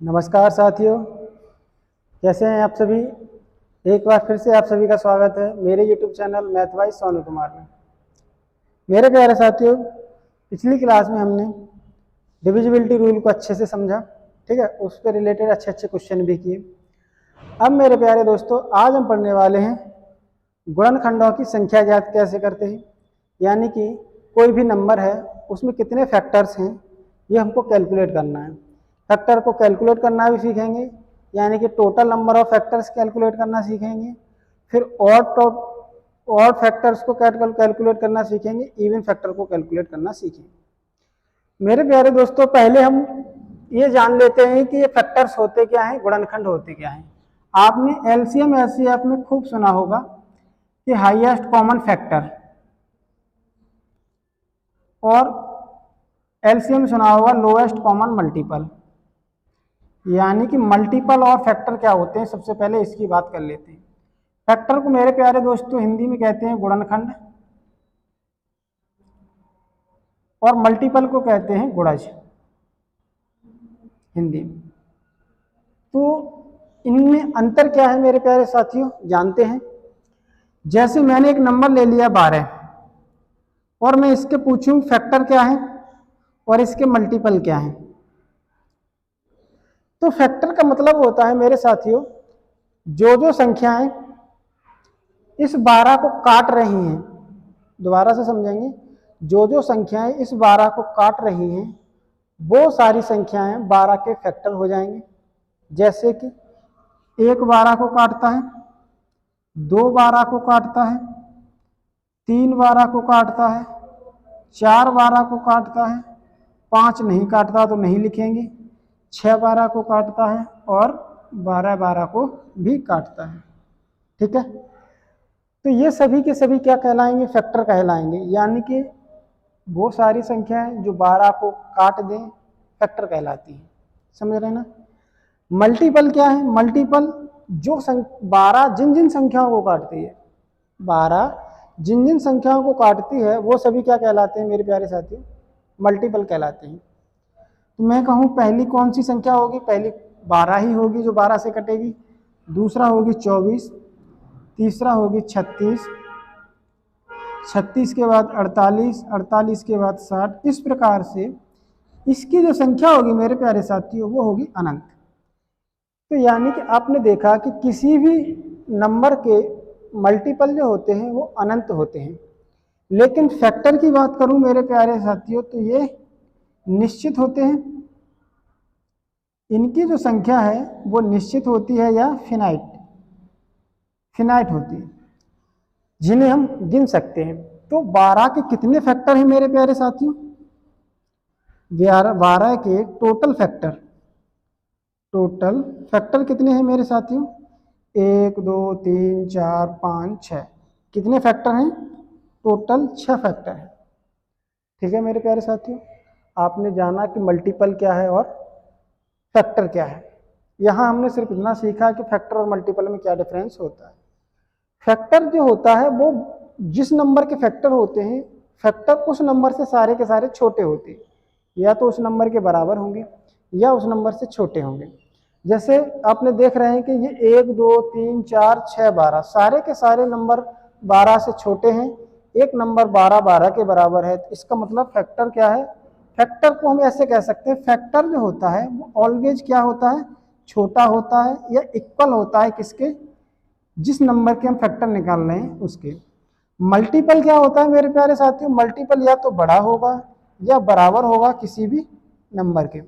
नमस्कार साथियों, कैसे हैं आप सभी। एक बार फिर से आप सभी का स्वागत है मेरे YouTube channel math wise Sonu Kumar में। मेरे प्यारे साथियों, पिछली क्लास में हमने डिविजिबिलिटी रूल को अच्छे से समझा, ठीक है, उस पर रिलेटेड अच्छे अच्छे क्वेश्चन भी किए। अब मेरे प्यारे दोस्तों, आज हम पढ़ने वाले हैं गुणनखंडों की संख्या ज्ञात कैसे करते हैं, यानी कि कोई भी नंबर है उसमें कितने फैक्टर्स हैं ये हमको कैलकुलेट करना है। फैक्टर को कैलकुलेट करना भी सीखेंगे, यानी कि total number of factors calculate करना सीखेंगे। फिर ऑड फैक्टर्स को कैलकुलेट करना सीखेंगे, इवन फैक्टर को कैलकुलेट करना सीखेंगे। मेरे प्यारे दोस्तों, पहले हम ये जान लेते हैं कि ये फैक्टर्स होते क्या हैं, गुणनखंड होते क्या हैं। आपने एलसीएम एचसीएफ में खूब सुना होगा कि हाईएस्ट कॉमन फैक्टर, और एलसीएम सुना होगा लोएस्ट कॉमन मल्टीपल। यानी कि मल्टीपल और फैक्टर क्या होते हैं, सबसे पहले इसकी बात कर लेते हैं। फैक्टर को मेरे प्यारे दोस्तों हिंदी में कहते हैं गुणनखंड, और मल्टीपल को कहते हैं गुणज हिंदी में। तो इनमें अंतर क्या है मेरे प्यारे साथियों, जानते हैं। जैसे मैंने एक नंबर ले लिया 12, और मैं इसके पूछूं फैक्टर क्या है और इसके मल्टीपल क्या है। तो फैक्टर का मतलब होता है मेरे साथियों, जो संख्याएं इस 12 को काट रही हैं, दोबारा से समझेंगे, जो संख्याएं इस 12 को काट रही हैं वो सारी संख्याएं 12 के फैक्टर हो जाएंगे। जैसे कि 1 12 को काटता है, 2 12 को काटता है, 3 12 को काटता है, 4 12 को काटता है, 5 नहीं काटता तो नहीं लिखेंगे, 6 12 को काटता है, और 12 12 को भी काटता है। ठीक है, तो ये सभी के सभी क्या कहलाएंगे, फैक्टर कहलाएंगे। यानी कि वो सारी संख्याएं जो 12 को काट दें फैक्टर कहलाती हैं। समझ रहे ना। मल्टीपल क्या है, मल्टीपल जो 12 जिन जिन संख्याओं को काटती है, 12 जिन जिन संख्याओं को काटती है वो सभी क्या कहलाते हैं मेरे प्यारे साथियों, मल्टीपल कहलाते हैं। तो मैं कहूँ पहली कौन सी संख्या होगी, पहली 12 ही होगी जो 12 से कटेगी, दूसरा होगी 24, तीसरा होगी 36, 36 के बाद 48, 48 के बाद 60। इस प्रकार से इसकी जो संख्या होगी मेरे प्यारे साथियों वो होगी अनंत। तो यानी कि आपने देखा कि किसी भी नंबर के मल्टीपल जो होते हैं वो अनंत होते हैं। लेकिन फैक्टर की बात करूं मेरे प्यारे साथियों तो ये निश्चित होते हैं। इनकी जो संख्या है वो निश्चित होती है या फिनाइट होती है, जिन्हें हम गिन सकते हैं। तो 12 के कितने फैक्टर हैं मेरे प्यारे साथियों, 12 के टोटल फैक्टर कितने हैं मेरे साथियों, 1 2 3 4 5 6। कितने फैक्टर हैं, टोटल 6 फैक्टर हैं। ठीक है मेरे प्यारे साथियों, आपने जाना कि मल्टीपल क्या है और फैक्टर क्या है। यहाँ हमने सिर्फ इतना सीखा कि फैक्टर और मल्टीपल में क्या डिफरेंस होता है। फैक्टर जो होता है वो जिस नंबर के फैक्टर होते हैं, फैक्टर उस नंबर से सारे के सारे छोटे होते हैं, या तो उस नंबर के बराबर होंगे या उस नंबर से छोटे होंगे। जैसे आपने देख रहे हैं कि ये 1 2 3 4 6 12 सारे के सारे नंबर 12 से छोटे हैं, एक नंबर 12 12 के बराबर है। तो इसका मतलब फैक्टर क्या है, फैक्टर को हम ऐसे कह सकते हैं, फैक्टर जो होता है वो ऑलवेज क्या होता है, छोटा होता है या इक्वल होता है किसके, जिस नंबर के हम फैक्टर निकाल रहे हैं उसके। मल्टीपल क्या होता है मेरे प्यारे साथियों, मल्टीपल या तो बड़ा होगा या बराबर होगा किसी भी नंबर के।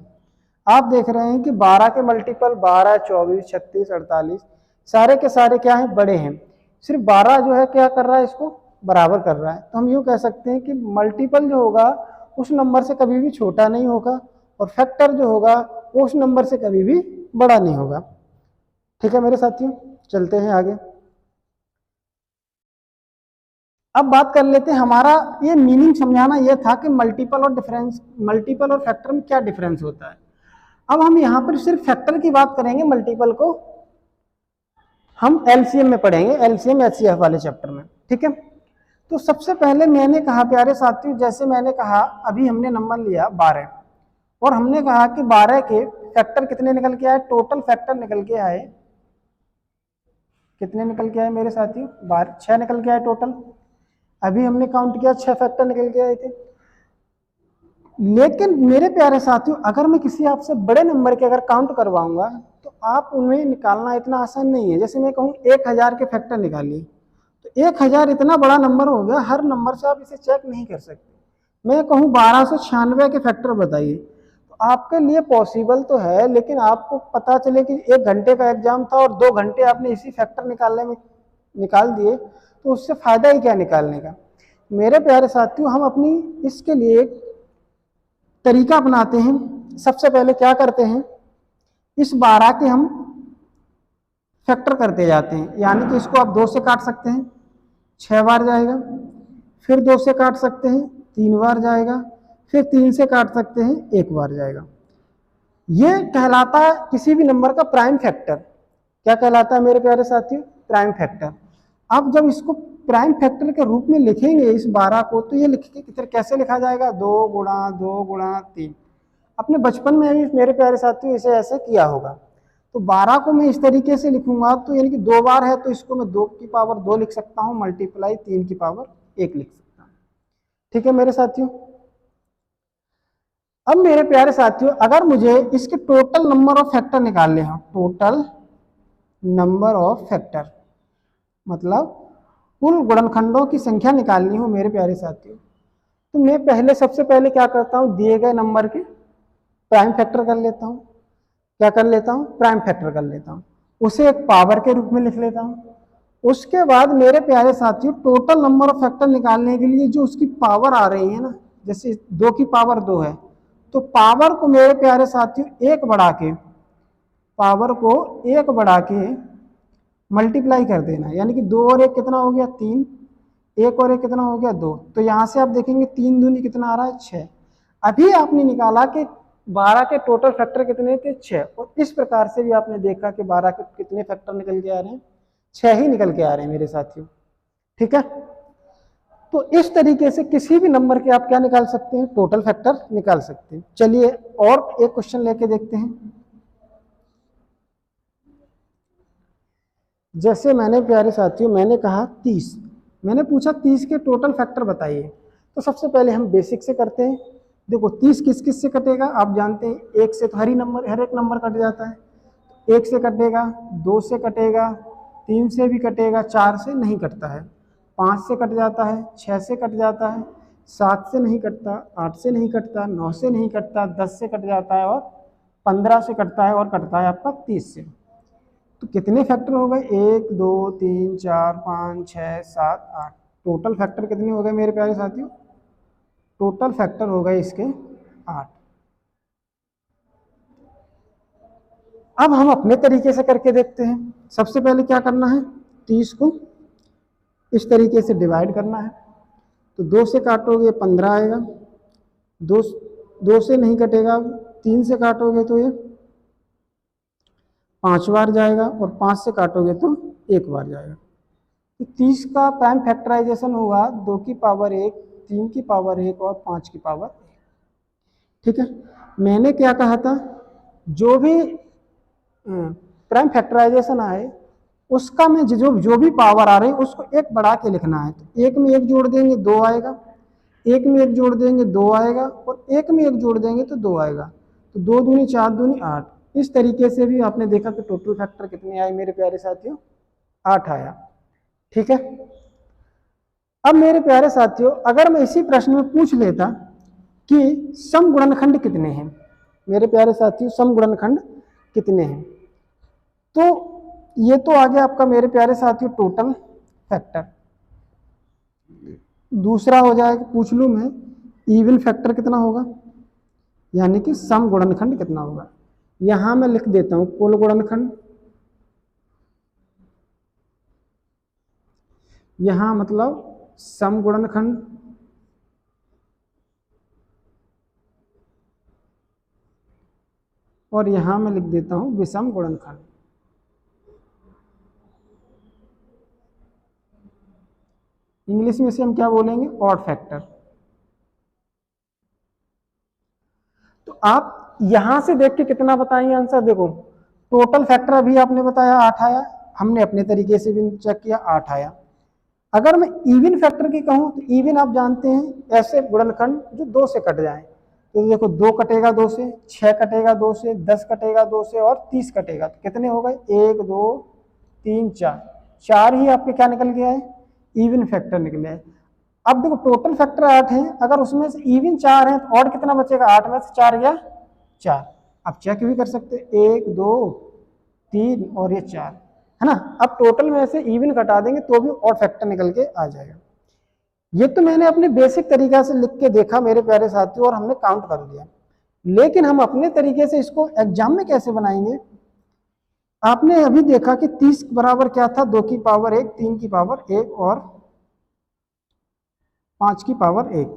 आप देख रहे हैं कि 12 के मल्टीपल 12 24 36 48 सारे के सारे क्या हैं, बड़े हैं। सिर्फ 12 जो है क्या कर रहा है, इसको बराबर कर रहा है। तो हम यूँ कह सकते हैं कि मल्टीपल जो होगा उस नंबर से कभी भी छोटा नहीं होगा, और फैक्टर जो होगा वो उस नंबर से कभी भी बड़ा नहीं होगा। ठीक है मेरे साथियों, चलते हैं आगे। अब बात कर लेते हैं, हमारा ये मीनिंग समझाना यह था कि मल्टीपल और फैक्टर में क्या डिफरेंस होता है। अब हम यहाँ पर सिर्फ फैक्टर की बात करेंगे, मल्टीपल को हम एलसीएम में पढ़ेंगे, एलसीएम एचसीएफ वाले चैप्टर में। ठीक है, तो सबसे पहले मैंने कहा प्यारे साथियों, जैसे मैंने कहा अभी हमने नंबर लिया 12 और हमने कहा कि 12 के फैक्टर कितने निकल के आए, टोटल फैक्टर निकल के आए, कितने निकल के आए मेरे साथियों, 6 निकल के आए टोटल। अभी हमने काउंट किया 6 फैक्टर निकल के आए थे। लेकिन मेरे प्यारे साथियों, अगर मैं किसी आपसे बड़े नंबर के अगर काउंट करवाऊंगा तो आप उन्हें निकालना इतना आसान नहीं है। जैसे मैं कहूँ 1000 के फैक्टर निकालिए, तो 1000 इतना बड़ा नंबर हो गया, हर नंबर से आप इसे चेक नहीं कर सकते। मैं कहूँ 1296 के फैक्टर बताइए, तो आपके लिए पॉसिबल तो है, लेकिन आपको पता चले कि 1 घंटे का एग्जाम था और 2 घंटे आपने इसी फैक्टर निकालने में निकाल दिए, तो उससे फायदा ही क्या निकालने का। मेरे प्यारे साथियों, हम अपनी इसके लिए एक तरीका अपनाते हैं। सबसे पहले क्या करते हैं, इस 12 के हम फैक्टर करते जाते हैं, यानी कि इसको आप 2 से काट सकते हैं, 6 बार जाएगा, फिर 2 से काट सकते हैं, 3 बार जाएगा, फिर 3 से काट सकते हैं, 1 बार जाएगा। ये कहलाता है किसी भी नंबर का प्राइम फैक्टर। क्या कहलाता है मेरे प्यारे साथियों, प्राइम फैक्टर। अब जब इसको प्राइम फैक्टर के रूप में लिखेंगे इस 12 को, तो ये लिख के कैसे लिखा जाएगा, 2 गुणा 2 गुणा 3। अपने बचपन में भी मेरे प्यारे साथियों इसे ऐसे किया होगा। तो 12 को मैं इस तरीके से लिखूंगा, तो यानी कि 2 बार है तो इसको मैं 2 की पावर 2 लिख सकता हूँ, मल्टीप्लाई 3 की पावर 1 लिख सकता हूँ। ठीक है मेरे साथियों। अब मेरे प्यारे साथियों, अगर मुझे इसके टोटल नंबर ऑफ फैक्टर निकालने हो, टोटल नंबर ऑफ फैक्टर मतलब कुल गुणनखंडों की संख्या निकालनी हो मेरे प्यारे साथियों, तो मैं सबसे पहले क्या करता हूं, दिए गए नंबर के प्राइम फैक्टर कर लेता हूं। क्या कर लेता हूं, प्राइम फैक्टर कर लेता हूं, उसे एक पावर के रूप में लिख लेता हूं। उसके बाद मेरे प्यारे साथियों, टोटल नंबर ऑफ फैक्टर निकालने के लिए जो उसकी पावर आ रही है ना, जैसे 2 की पावर 2 है, तो पावर को मेरे प्यारे साथियों 1 बढ़ा के, पावर को 1 बढ़ा के मल्टीप्लाई कर देना, यानी कि 2 और 1 कितना हो गया, 3, 1 और 1 कितना हो गया, 2। तो यहां से आप देखेंगे 3 दूनी कितना आ रहा है, 6। अभी आपने निकाला कि 12 के टोटल फैक्टर कितने थे, 6। और इस प्रकार से भी आपने देखा कि 12 के कितने फैक्टर निकल के आ रहे हैं, 6 ही निकल के आ रहे हैं मेरे साथियों। ठीक है, तो इस तरीके से किसी भी नंबर के आप क्या निकाल सकते हैं, टोटल फैक्टर निकाल सकते हैं। चलिए और एक क्वेश्चन लेके देखते हैं। जैसे मैंने प्यारे साथियों, मैंने कहा 30, मैंने पूछा 30 के टोटल फैक्टर बताइए। तो सबसे पहले हम बेसिक से करते हैं। देखो 30 किस किस से कटेगा, आप जानते हैं 1 से तो हर एक नंबर कट जाता है। 1 से कटेगा, 2 से कटेगा, 3 से भी कटेगा, 4 से नहीं कटता है, 5 से कट जाता है, 6 से कट जाता है, 7 से नहीं कटता, 8 से नहीं कटता, 9 से नहीं कटता, 10 से कट जाता है और 15 से कटता है, और कटता है आपका 30 से। तो कितने फैक्टर हो गए, 1 2 3 4 5 6 7 8। टोटल फैक्टर कितने हो गए मेरे प्यारे साथियों, टोटल फैक्टर हो गए इसके 8। अब हम अपने तरीके से करके देखते हैं। सबसे पहले क्या करना है, 30 को इस तरीके से डिवाइड करना है। तो 2 से काटोगे 15 आएगा, 2 से नहीं कटेगा, 3 से काटोगे तो ये 5 बार जाएगा, और 5 से काटोगे तो 1 बार जाएगा। तो 30 का प्राइम फैक्टराइजेशन होगा 2 की पावर 1, 3 की पावर 1 और 5 की पावर 1। ठीक है, मैंने क्या कहा था, जो भी प्राइम फैक्टराइजेशन आए उसका में जो भी पावर आ रही है उसको 1 बढ़ा के लिखना है। तो 1 में 1 जोड़ देंगे 2 आएगा, 1 में 1 जोड़ देंगे 2 आएगा, और 1 में 1 जोड़ देंगे तो 2 आएगा। तो 2 दूनी 4 दूनी 8। इस तरीके से भी आपने देखा कि टोटल फैक्टर कितने आए मेरे प्यारे साथियों, 8 आया। ठीक है, अब मेरे प्यारे साथियों, अगर मैं इसी प्रश्न में पूछ लेता कि सम गुणनखंड कितने हैं, मेरे प्यारे साथियों सम गुणनखंड कितने हैं, तो ये तो आ गया आपका मेरे प्यारे साथियों टोटल फैक्टर। दूसरा हो जाएगा, पूछ लूं मैं, इवन फैक्टर कितना होगा, यानी कि सम गुणनखंड कितना होगा। यहां मैं लिख देता हूं कुल गुणनखंड, यहां मतलब सम गुणनखंड, और यहां मैं लिख देता हूं विषम गुणनखंड। इंग्लिश में से हम क्या बोलेंगे, ऑड फैक्टर। तो आप यहां से देख के कितना बताएंगे आंसर? देखो टोटल फैक्टर अभी आपने बताया 8 आया, हमने अपने तरीके से भी चेक किया 8 आया। अगर मैं इवन फैक्टर की कहूं तो इवन आप जानते हैं ऐसे गुणनखंड जो 2 से कट जाए। तो देखो 2 कटेगा 2 से, 6 कटेगा 2 से, 10 कटेगा 2 से और 30 कटेगा। तो कितने हो गए? 1 2 3 4, 4 ही आपके क्या निकल गया है? इवन फैक्टर निकले है। अब देखो टोटल फैक्टर 8 है, अगर उसमें से इवन 4 है तो और कितना बचेगा? 8 में से 4 गया 4। आप चेक भी कर सकते हैं 1 2 3 और ये 4 है ना। अब टोटल में से इवन घटा देंगे तो भी और फैक्टर निकल के आ जाएगा। ये तो मैंने अपने बेसिक तरीका से लिख के देखा मेरे प्यारे साथियों और हमने काउंट कर लिया। लेकिन हम अपने तरीके से इसको एग्जाम में कैसे बनाएंगे? आपने अभी देखा कि 30 बराबर क्या था? 2 की पावर 1, 3 की पावर 1 और 5 की पावर 1।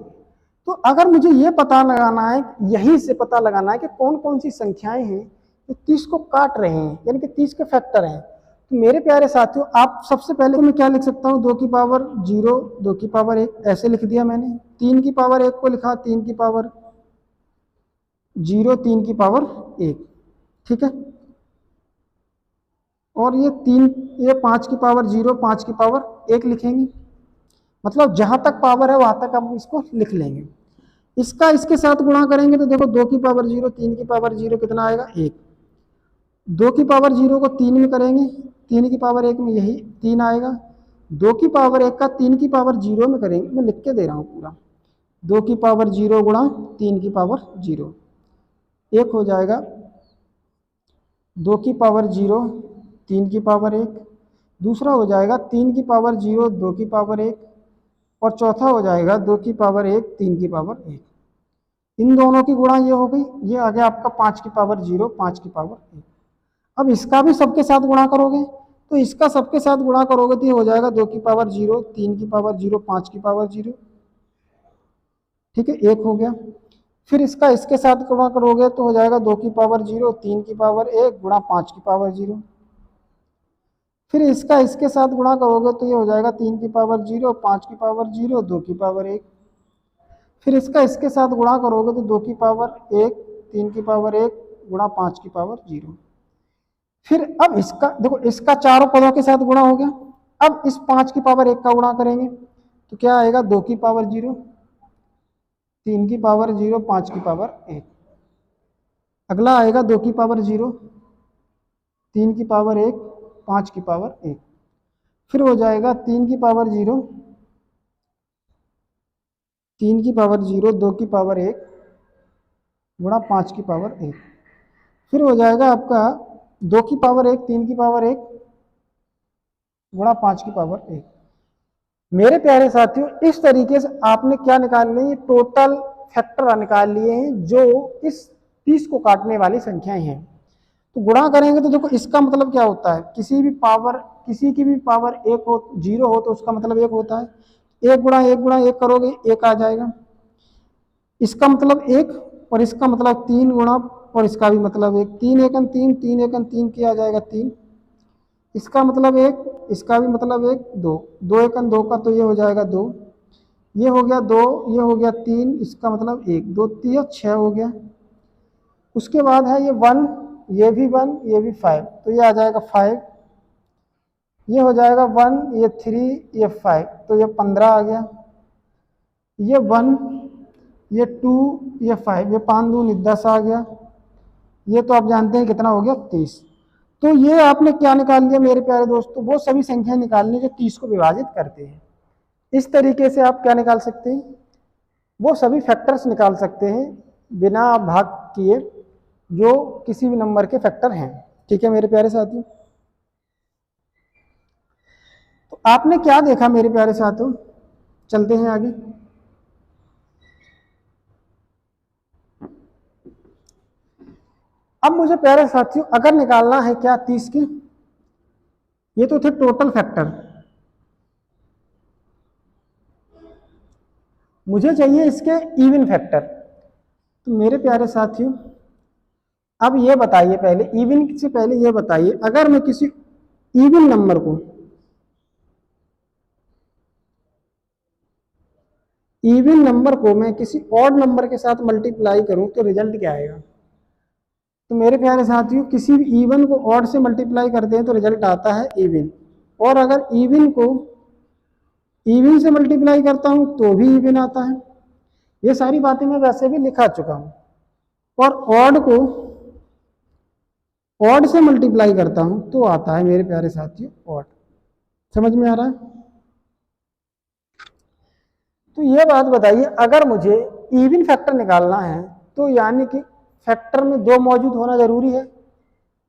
तो अगर मुझे ये पता लगाना है, यहीं से पता लगाना है कि कौन कौन सी संख्याएं हैं जो 30 को काट रहे हैं, यानी कि 30 के फैक्टर हैं, तो मेरे प्यारे साथियों आप सबसे पहले मैं क्या लिख सकता हूँ? 2 की पावर 0, 2 की पावर 1 ऐसे लिख दिया मैंने। 3 की पावर 1 को लिखा 3 की पावर 0, 3 की पावर 1, ठीक है। और ये 5 की पावर 0, 5 की पावर 1 लिखेंगे। मतलब जहां तक पावर है वहां तक हम इसको लिख लेंगे। इसका इसके साथ गुणा करेंगे तो देखो 2 की पावर 0, 3 की पावर 0 कितना आएगा? 1। 2 की पावर 0 को 3 में करेंगे, 3 की पावर 1 में यही 3 आएगा। 2 की पावर 1 का 3 की पावर 0 में करेंगे, मैं लिख के दे रहा हूँ पूरा। 2 की पावर 0 गुणा 3 की पावर 0, 1 हो जाएगा। 2 की पावर 0, 3 की पावर 1, दूसरा हो जाएगा 3 की पावर 0, 2 की पावर 1, और चौथा हो जाएगा 2 की पावर 1, 3 की पावर 1। इन दोनों की गुणा ये हो गई, ये आ गया आपका 5 की पावर 0, 5 की पावर 1। अब इसका भी सबके साथ गुणा करोगे तो इसका सबके साथ गुणा करोगे तो ये हो जाएगा 2 की पावर 0, 3 की पावर 0, 5 की पावर 0, ठीक है, 1 हो गया। फिर इसका इसके साथ गुणा करोगे तो हो जाएगा 2 की पावर 0, 3 की पावर 1 गुणा 5 की पावर 0। फिर इसका इसके साथ गुणा करोगे तो ये हो जाएगा 3 की पावर 0, 5 की पावर 0, 2 की पावर 1। फिर इसका इसके साथ गुणा करोगे तो 2 की पावर 1, 3 की पावर 1 गुणा 5 की पावर 0। फिर अब इसका देखो, इसका चारों पदों के साथ गुणा हो गया। अब इस 5 की पावर 1 का गुणा करेंगे तो क्या आएगा? 2 की पावर 0, 3 की पावर 0, 5 की पावर 1। अगला आएगा 2 की पावर 0, 3 की पावर 1, 5 की पावर 1। फिर हो जाएगा 3 की पावर 0, 3 की पावर 0, 2 की पावर 1 गुणा 5 की पावर 1। फिर हो जाएगा आपका 2 की पावर 1, 3 की पावर 1 गुणा 5 की पावर 1। मेरे प्यारे साथियों इस तरीके से आपने क्या निकाल लिए? टोटल फैक्टर निकाल लिए हैं जो इस 30 को काटने वाली संख्याएं हैं। तो गुणा करेंगे तो देखो इसका मतलब क्या होता है? किसी की भी पावर 1 हो, 0 हो तो उसका मतलब 1 होता है। 1 गुणा 1 गुणा 1 करोगे 1 आ जाएगा। इसका मतलब 1 और इसका मतलब 3 गुणा और इसका भी मतलब 1, 3 एकन 3, 3 एकन 3 किया जाएगा 3। इसका मतलब 1, इसका भी मतलब 1, 2, 2 एकन 2 का तो ये हो जाएगा 2, ये हो गया 2, ये हो गया 3, इसका मतलब 1, 2 3 6 हो गया। उसके बाद है ये 1, ये भी 1, ये भी 5, तो ये आ जाएगा 5। ये हो जाएगा 1, ये 3, ये 5, तो ये 15 आ गया। ये 1, ये 2, ये 5, ये 5 दूनी 10 आ गया। ये तो आप जानते हैं कितना हो गया? 30। तो ये आपने क्या निकाल लिया मेरे प्यारे दोस्तों? वो सभी संख्या निकालनी जो 30 को विभाजित करते हैं। इस तरीके से आप क्या निकाल सकते हैं? वो सभी फैक्टर्स निकाल सकते हैं बिना भाग किए जो किसी भी नंबर के फैक्टर हैं। ठीक है मेरे प्यारे साथियों, तो आपने क्या देखा मेरे प्यारे साथियों? चलते हैं आगे। अब मुझे प्यारे साथियों अगर निकालना है क्या 30 के, ये तो थे टोटल फैक्टर, मुझे चाहिए इसके इवन फैक्टर। तो मेरे प्यारे साथियों अब ये बताइए, पहले इवन से पहले ये बताइए, अगर मैं किसी इवन नंबर को मैं किसी ऑड नंबर के साथ मल्टीप्लाई करूं तो रिजल्ट क्या आएगा? तो मेरे प्यारे साथियों किसी भी इवन को ऑड से मल्टीप्लाई करते हैं तो रिजल्ट आता है इवन, और अगर इवन को इवन से मल्टीप्लाई करता हूं तो भी इवन आता है। ये सारी बातें मैं वैसे भी लिखा चुका हूं। और ऑड को ऑड से मल्टीप्लाई करता हूं तो आता है मेरे प्यारे साथियों ऑड। समझ में आ रहा है? तो ये बात बताइए, अगर मुझे इवन फैक्टर निकालना है तो यानी कि फैक्टर में दो मौजूद होना जरूरी है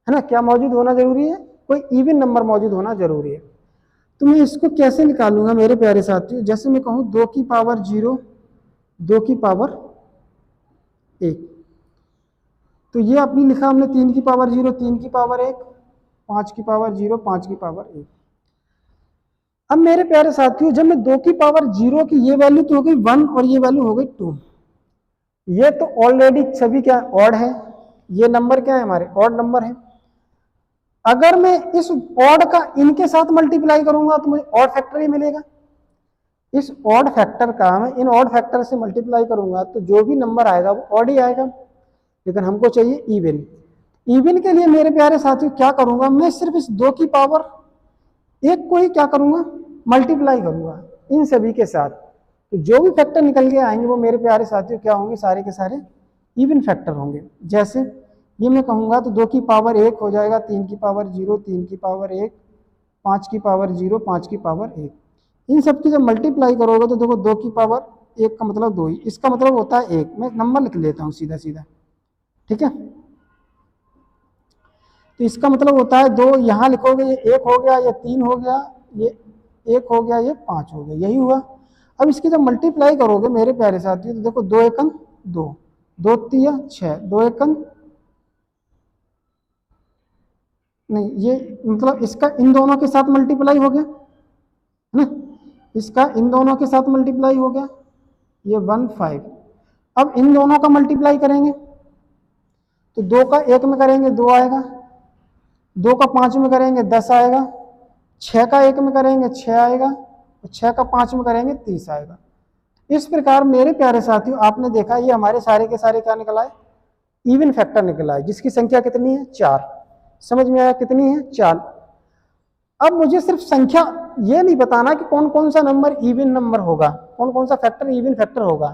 ना? क्या मौजूद होना जरूरी है? कोई इवन नंबर मौजूद होना जरूरी है। तो मैं इसको कैसे निकालूंगा मेरे प्यारे साथियों? जैसे मैं कहूं 2 की पावर 0, 2 की पावर 1, तो ये अपनी लिखा हमने 3 की पावर 0, 3 की पावर 1, 5 की पावर 0, 5 की पावर 1। अब मेरे प्यारे साथियों जब मैं 2 की पावर 0 की ये वैल्यू तो हो गई 1 और ये वैल्यू हो गई 2, ये तो ऑलरेडी सभी क्या ऑड है, ये नंबर क्या है हमारे ऑड नंबर है। अगर मैं इस ऑड का इनके साथ मल्टीप्लाई करूंगा तो मुझे ऑड फैक्टर ही मिलेगा। इस ऑड फैक्टर का मैं इन ऑड फैक्टर से मल्टीप्लाई करूंगा तो जो भी नंबर आएगा वो ऑड ही आएगा, लेकिन हमको चाहिए इवन। इवन के लिए मेरे प्यारे साथियों क्या करूंगा, मैं सिर्फ इस 2 की पावर 1 को ही क्या करूंगा, मल्टीप्लाई करूंगा इन सभी के साथ। तो जो भी फैक्टर निकल के आएंगे वो मेरे प्यारे साथियों क्या होंगे, सारे के सारे इवन फैक्टर होंगे। जैसे ये मैं कहूंगा तो 2 की पावर 1 हो जाएगा 3 की पावर 0, 3 की पावर 1, 5 की पावर 0, 5 की पावर 1। इन सब की जब मल्टीप्लाई करोगे तो देखो 2 की पावर 1 का मतलब 2 ही, इसका मतलब होता है 1। मैं नंबर लिख लेता हूँ सीधा सीधा, ठीक है? तो इसका मतलब होता है 2, यहाँ लिखोगे ये 1 हो गया, ये 3 हो गया, ये 1 हो गया, ये 5 हो गया, यही हुआ। अब इसकी जब मल्टीप्लाई करोगे मेरे प्यारे साथियों तो देखो 2 एकम 2, 2 तिया 6, 2 एकम नहीं, ये मतलब इसका इन दोनों के साथ मल्टीप्लाई हो गया है ना, इसका इन दोनों के साथ मल्टीप्लाई हो गया, ये 1 5। अब इन दोनों का मल्टीप्लाई करेंगे तो 2 का 1 में करेंगे 2 आएगा, 2 का 5 में करेंगे 10 आएगा, 6 का 1 में करेंगे 6 आएगा, और 6 का 5 में करेंगे 30 आएगा। इस प्रकार मेरे प्यारे साथियों आपने देखा ये हमारे सारे के सारे क्या निकला है, इवन फैक्टर निकला है, जिसकी संख्या कितनी है 4। समझ में आया कितनी है 4। अब मुझे सिर्फ संख्या ये नहीं बताना कि कौन कौन सा नंबर इवन नंबर होगा, कौन कौन सा फैक्टर इवन फैक्टर होगा,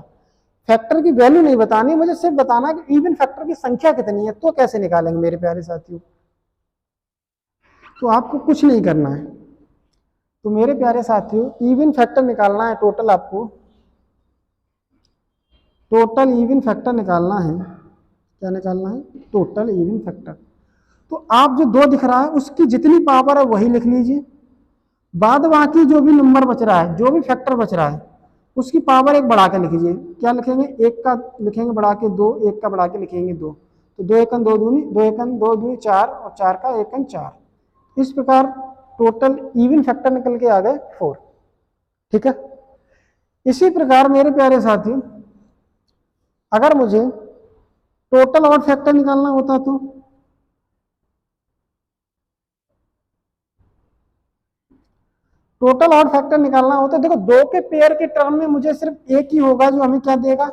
फैक्टर की वैल्यू नहीं बतानी, मुझे सिर्फ बताना कि इवन फैक्टर की संख्या कितनी है। तो कैसे निकालेंगे मेरे प्यारे साथियों? तो आपको कुछ नहीं करना है। तो मेरे प्यारे साथियों इवन फैक्टर निकालना है, टोटल आपको टोटल इवन फैक्टर निकालना है। क्या निकालना है? Total even factor. तो आप जो 2 दिख रहा है उसकी जितनी पावर है वही लिख लीजिए, बाद बाकी जो भी नंबर बच रहा है, जो भी फैक्टर बच रहा है उसकी पावर 1 बढ़ा के लिखिए। क्या लिखेंगे? 1 का लिखेंगे बढ़ा के 2, 1 का बढ़ा के लिखेंगे 2, तो 2 एकन 2 दूनी 2 एकन 2 दूनी 4, और 4 का एकन 4। इस प्रकार टोटल इवन फैक्टर निकल के आ गए 4। ठीक है? इसी प्रकार मेरे प्यारे साथी अगर मुझे टोटल ऑड फैक्टर निकालना होता तो टोटल ऑड फैक्टर निकालना होता है, देखो 2 के पेयर के टर्म में मुझे सिर्फ एक ही होगा जो हमें क्या देगा,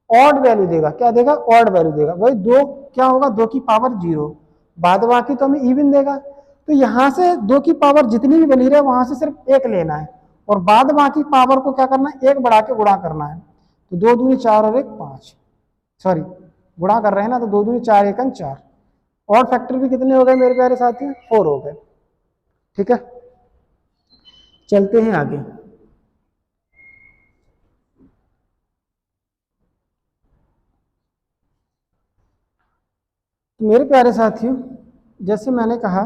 ऑड वैल्यू देगा। क्या देगा? ऑड वैल्यू देगा। वही 2 क्या होगा, 2 की पावर 0, बाद बाकी तो हमें इवन देगा। तो यहां से 2 की पावर जितनी भी बनी रहे वहां से सिर्फ 1 लेना है, और बाद बाकी पावर को क्या करना है, 1 बढ़ा के गुणा करना है। तो 2 दूनी 4 और 1 5, सॉरी गुणा कर रहे हैं ना, तो 2 दूनी 4 एकन 4। ऑड फैक्टर भी कितने हो गए मेरे प्यारे साथी? 4 हो गए। ठीक है, चलते हैं आगे। तो मेरे प्यारे साथियों जैसे मैंने कहा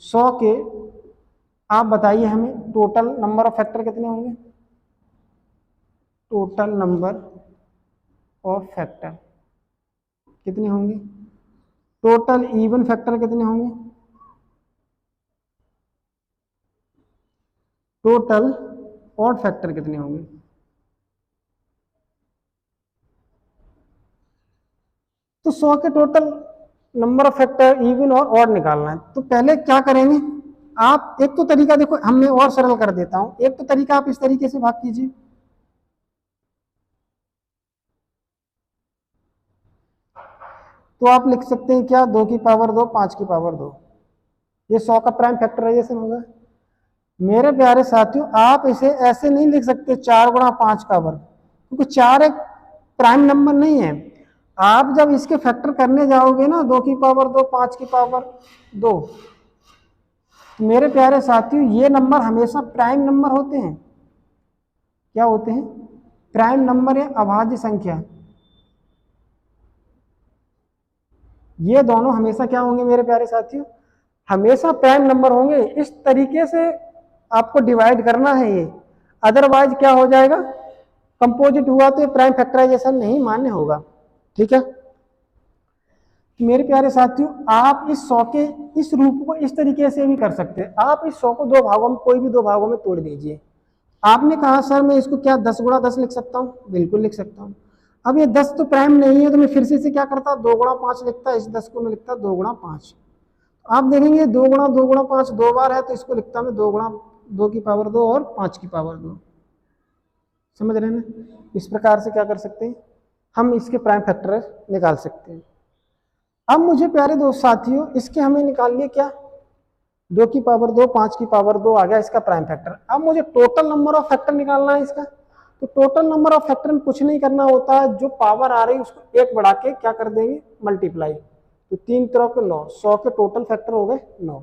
100 के आप बताइए हमें टोटल नंबर ऑफ फैक्टर कितने होंगे, टोटल नंबर ऑफ फैक्टर कितने होंगे, टोटल इवन फैक्टर कितने होंगे, टोटल ऑड फैक्टर कितने होंगे। तो 100 के total number of factor even और ऑड निकालना है। तो पहले क्या करेंगे आप, एक तो तरीका देखो हमने और सरल कर देता हूं, एक तो तरीका आप इस तरीके से भाग कीजिए, तो आप लिख सकते हैं क्या, 2 की पावर 2 5 की पावर 2, ये 100 का प्राइम फैक्टराइजेशन होगा। मेरे प्यारे साथियों आप इसे ऐसे नहीं लिख सकते 4 गुणा 5 का वर्ग, क्योंकि 4 एक प्राइम नंबर नहीं है। आप जब इसके फैक्टर करने जाओगे ना 2 की पावर 2 5 की पावर 2, तो मेरे प्यारे साथियों ये नंबर हमेशा प्राइम नंबर होते हैं। क्या होते हैं? प्राइम नंबर या अभाज्य संख्या। ये दोनों हमेशा क्या होंगे मेरे प्यारे साथियों? हमेशा प्राइम नंबर होंगे। इस तरीके से आपको डिवाइड करना है ये, अदरवाइज क्या हो जाएगा, कंपोजिट हुआ तो प्राइम फैक्टराइजेशन नहीं मान्य होगा। ठीक है मेरे प्यारे साथियों, आप इस 100 के इस रूप को इस तरीके से भी कर सकते हैं। आप इस 100 को दो भागों में, कोई भी दो भागों में तोड़ दीजिए। आपने कहा सर मैं इसको क्या 10 गुणा 10 लिख सकता हूँ? बिल्कुल लिख सकता हूँ। अब ये 10 तो प्राइम नहीं है, तो मैं फिर से क्या करता, 2 गुणा 5 लिखता। इस 10 को मैं लिखता 2 गुणा 5। आप देखेंगे 2 गुणा 5 दो बार है, तो इसको लिखता मैं 2 गुणा 2 की पावर 2 और 5 की पावर 2। समझ रहे हैं ना? इस प्रकार से क्या कर सकते हैं, हम इसके प्राइम फैक्टर निकाल सकते हैं। अब मुझे प्यारे दोस्त साथियों इसके हमें निकाल लिए क्या, 2 की पावर 2 5 की पावर 2 आ गया इसका प्राइम फैक्टर। अब मुझे टोटल नंबर ऑफ फैक्टर निकालना है इसका। तो टोटल नंबर ऑफ फैक्टर में कुछ नहीं करना होता है, जो पावर आ रही है उसको 1 बढ़ा के क्या कर देंगे, मल्टीप्लाई। तो 3 तरह के 9, 100 के टोटल फैक्टर हो गए 9।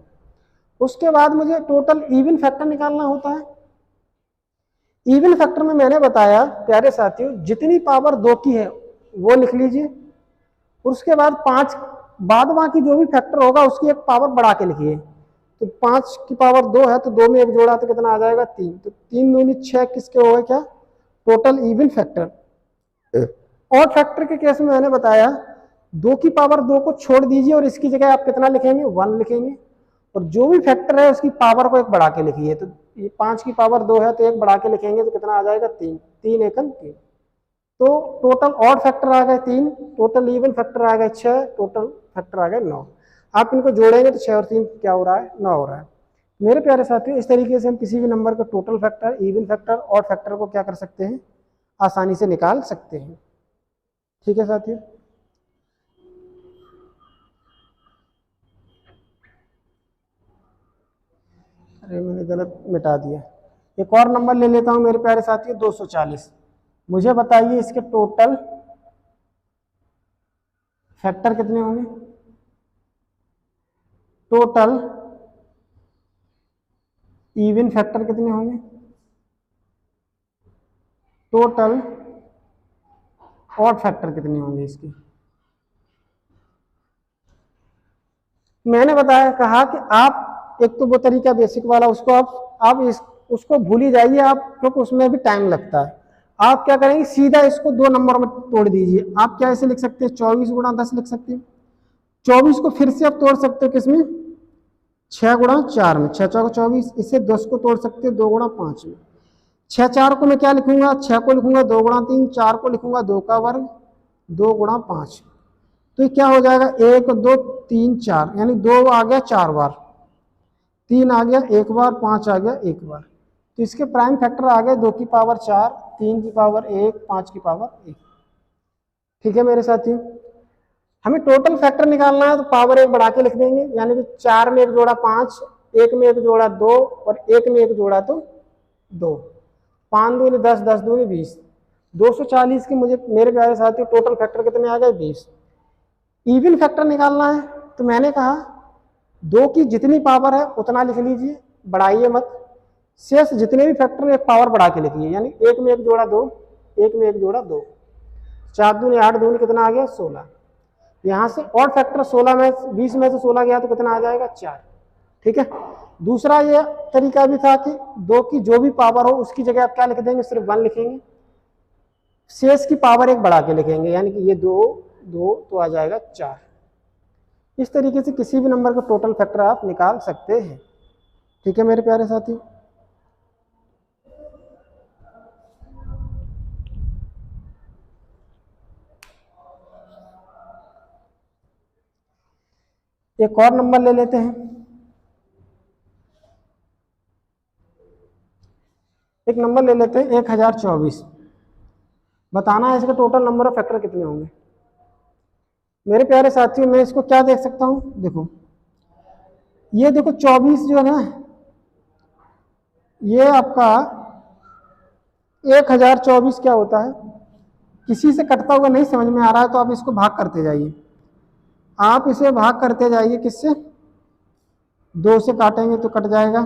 उसके बाद मुझे टोटल इवन फैक्टर निकालना होता है। इवन फैक्टर में मैंने बताया प्यारे साथियों, जितनी पावर 2 की है वो लिख लीजिए, उसके बाद 5 बाद बाकी जो भी फैक्टर होगा उसकी एक पावर बढ़ा के लिखिए। तो 5 की पावर 2 है, तो 2 में 1 जोड़ा तो कितना आ जाएगा 3। तो 3 दूनी 6 किसके हो गए क्या, टोटल इवन फैक्टर। और फैक्टर के केस में मैंने बताया 2 की पावर 2 को छोड़ दीजिए और इसकी जगह आप कितना लिखेंगे, 1 लिखेंगे। और जो भी फैक्टर है उसकी पावर को 1 बढ़ा के लिखिए। तो ये 5 की पावर 2 है, तो 1 बढ़ा के लिखेंगे तो कितना आ जाएगा 3। 3 एकम 3। तो टोटल ऑड फैक्टर आ गए 3, टोटल इवन फैक्टर आ गए 6, टोटल फैक्टर आ गए 9। आप इनको जोड़ेंगे तो 6 और 3 क्या हो रहा है, 9 हो रहा है। मेरे प्यारे साथियों इस तरीके से हम किसी भी नंबर का total factor, even factor, odd factor को क्या कर सकते हैं, आसानी से निकाल सकते हैं। ठीक है साथियों, अरे मैंने गलत मिटा दिया। एक और नंबर ले लेता हूं मेरे प्यारे साथियों, 240। मुझे बताइए इसके टोटल फैक्टर कितने होंगे, टोटल इवन फैक्टर कितने होंगे, टोटल ऑड फैक्टर कितने होंगे इसके। मैंने बताया, कहा कि आप एक तो वो तरीका बेसिक वाला उसको आप उसको भूल ही जाइए आप, क्योंकि उसमें भी टाइम लगता है। आप क्या करेंगे, सीधा इसको 2 नंबर में तोड़ दीजिए। आप क्या ऐसे लिख सकते हैं, 24 गुणा 10 लिख सकते हैं। 24 को फिर से आप तोड़ सकते हो किसमें, 6 गुणा 4 में, 6 4 24। इसे 10 को तोड़ सकते हो 2 गुणा 5 में। 6 4 को मैं क्या लिखूंगा, 6 को लिखूंगा 2 गुणा 3, 4 को लिखूंगा 2 का वर्ग, 2 गुणा 5। तो ये क्या हो जाएगा, 1 2 3 4, यानी 2 आ गया 4 बार, 3 आ गया 1 बार, 5 आ गया 1 बार। तो इसके प्राइम फैक्टर आ गए 2 की पावर 4, 3 की पावर 1, 5 की पावर 1। ठीक है मेरे साथियों, हमें टोटल फैक्टर निकालना है तो पावर 1 बढ़ा के लिख देंगे, यानी कि 4 में 1 जोड़ा 5, 1 में 1 जोड़ा 2 और 1 में 1 जोड़ा तो 2। 5 दूनी 10, 10 दूनी 20। 240 के मुझे मेरे प्यारे साथियों टोटल फैक्टर कितने आ गए, 20। इवन फैक्टर निकालना है तो मैंने कहा 2 की जितनी पावर है उतना लिख लीजिए, बढ़ाइए मत। शेष जितने भी फैक्टर एक पावर बढ़ा के लिखिए, यानी 1 में 1 जोड़ा 2, 1 में 1 जोड़ा 2। 4 दूनी 8 दूनी कितना आ गया 16। यहां से और फैक्टर 16 में 20 में से 16 गया तो कितना आ जाएगा 4। ठीक है, दूसरा ये तरीका भी था कि 2 की जो भी पावर हो उसकी जगह आप क्या लिख देंगे, सिर्फ 1 लिखेंगे, शेष की पावर 1 बढ़ा के लिखेंगे, यानी कि ये 2 2 तो आ जाएगा 4। इस तरीके से किसी भी नंबर का टोटल फैक्टर आप निकाल सकते हैं। ठीक है मेरे प्यारे साथी, एक और नंबर ले लेते हैं। एक नंबर ले लेते हैं 1024। बताना है इसके टोटल नंबर ऑफ फैक्टर कितने होंगे। मेरे प्यारे साथियों मैं इसको क्या देख सकता हूँ, देखो ये देखो 24 जो है ना, ये आपका 1024 क्या होता है, किसी से कटता हुआ नहीं समझ में आ रहा है तो आप इसको भाग करते जाइए, आप इसे भाग करते जाइए, किससे, 2 से काटेंगे तो कट जाएगा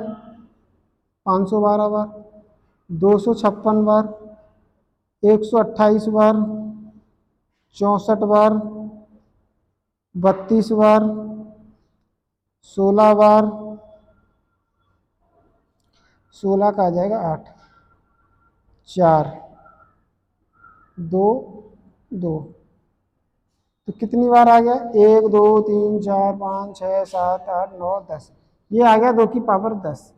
512 बार, 256 बार, 128 बार, 64 बार, 32 बार, 16 बार, 16 का आ जाएगा 8, 4, 2, 2, तो कितनी बार आ गया, 1 2 3 4 5 6 7 8 9 10, ये आ गया 2 की पावर 10।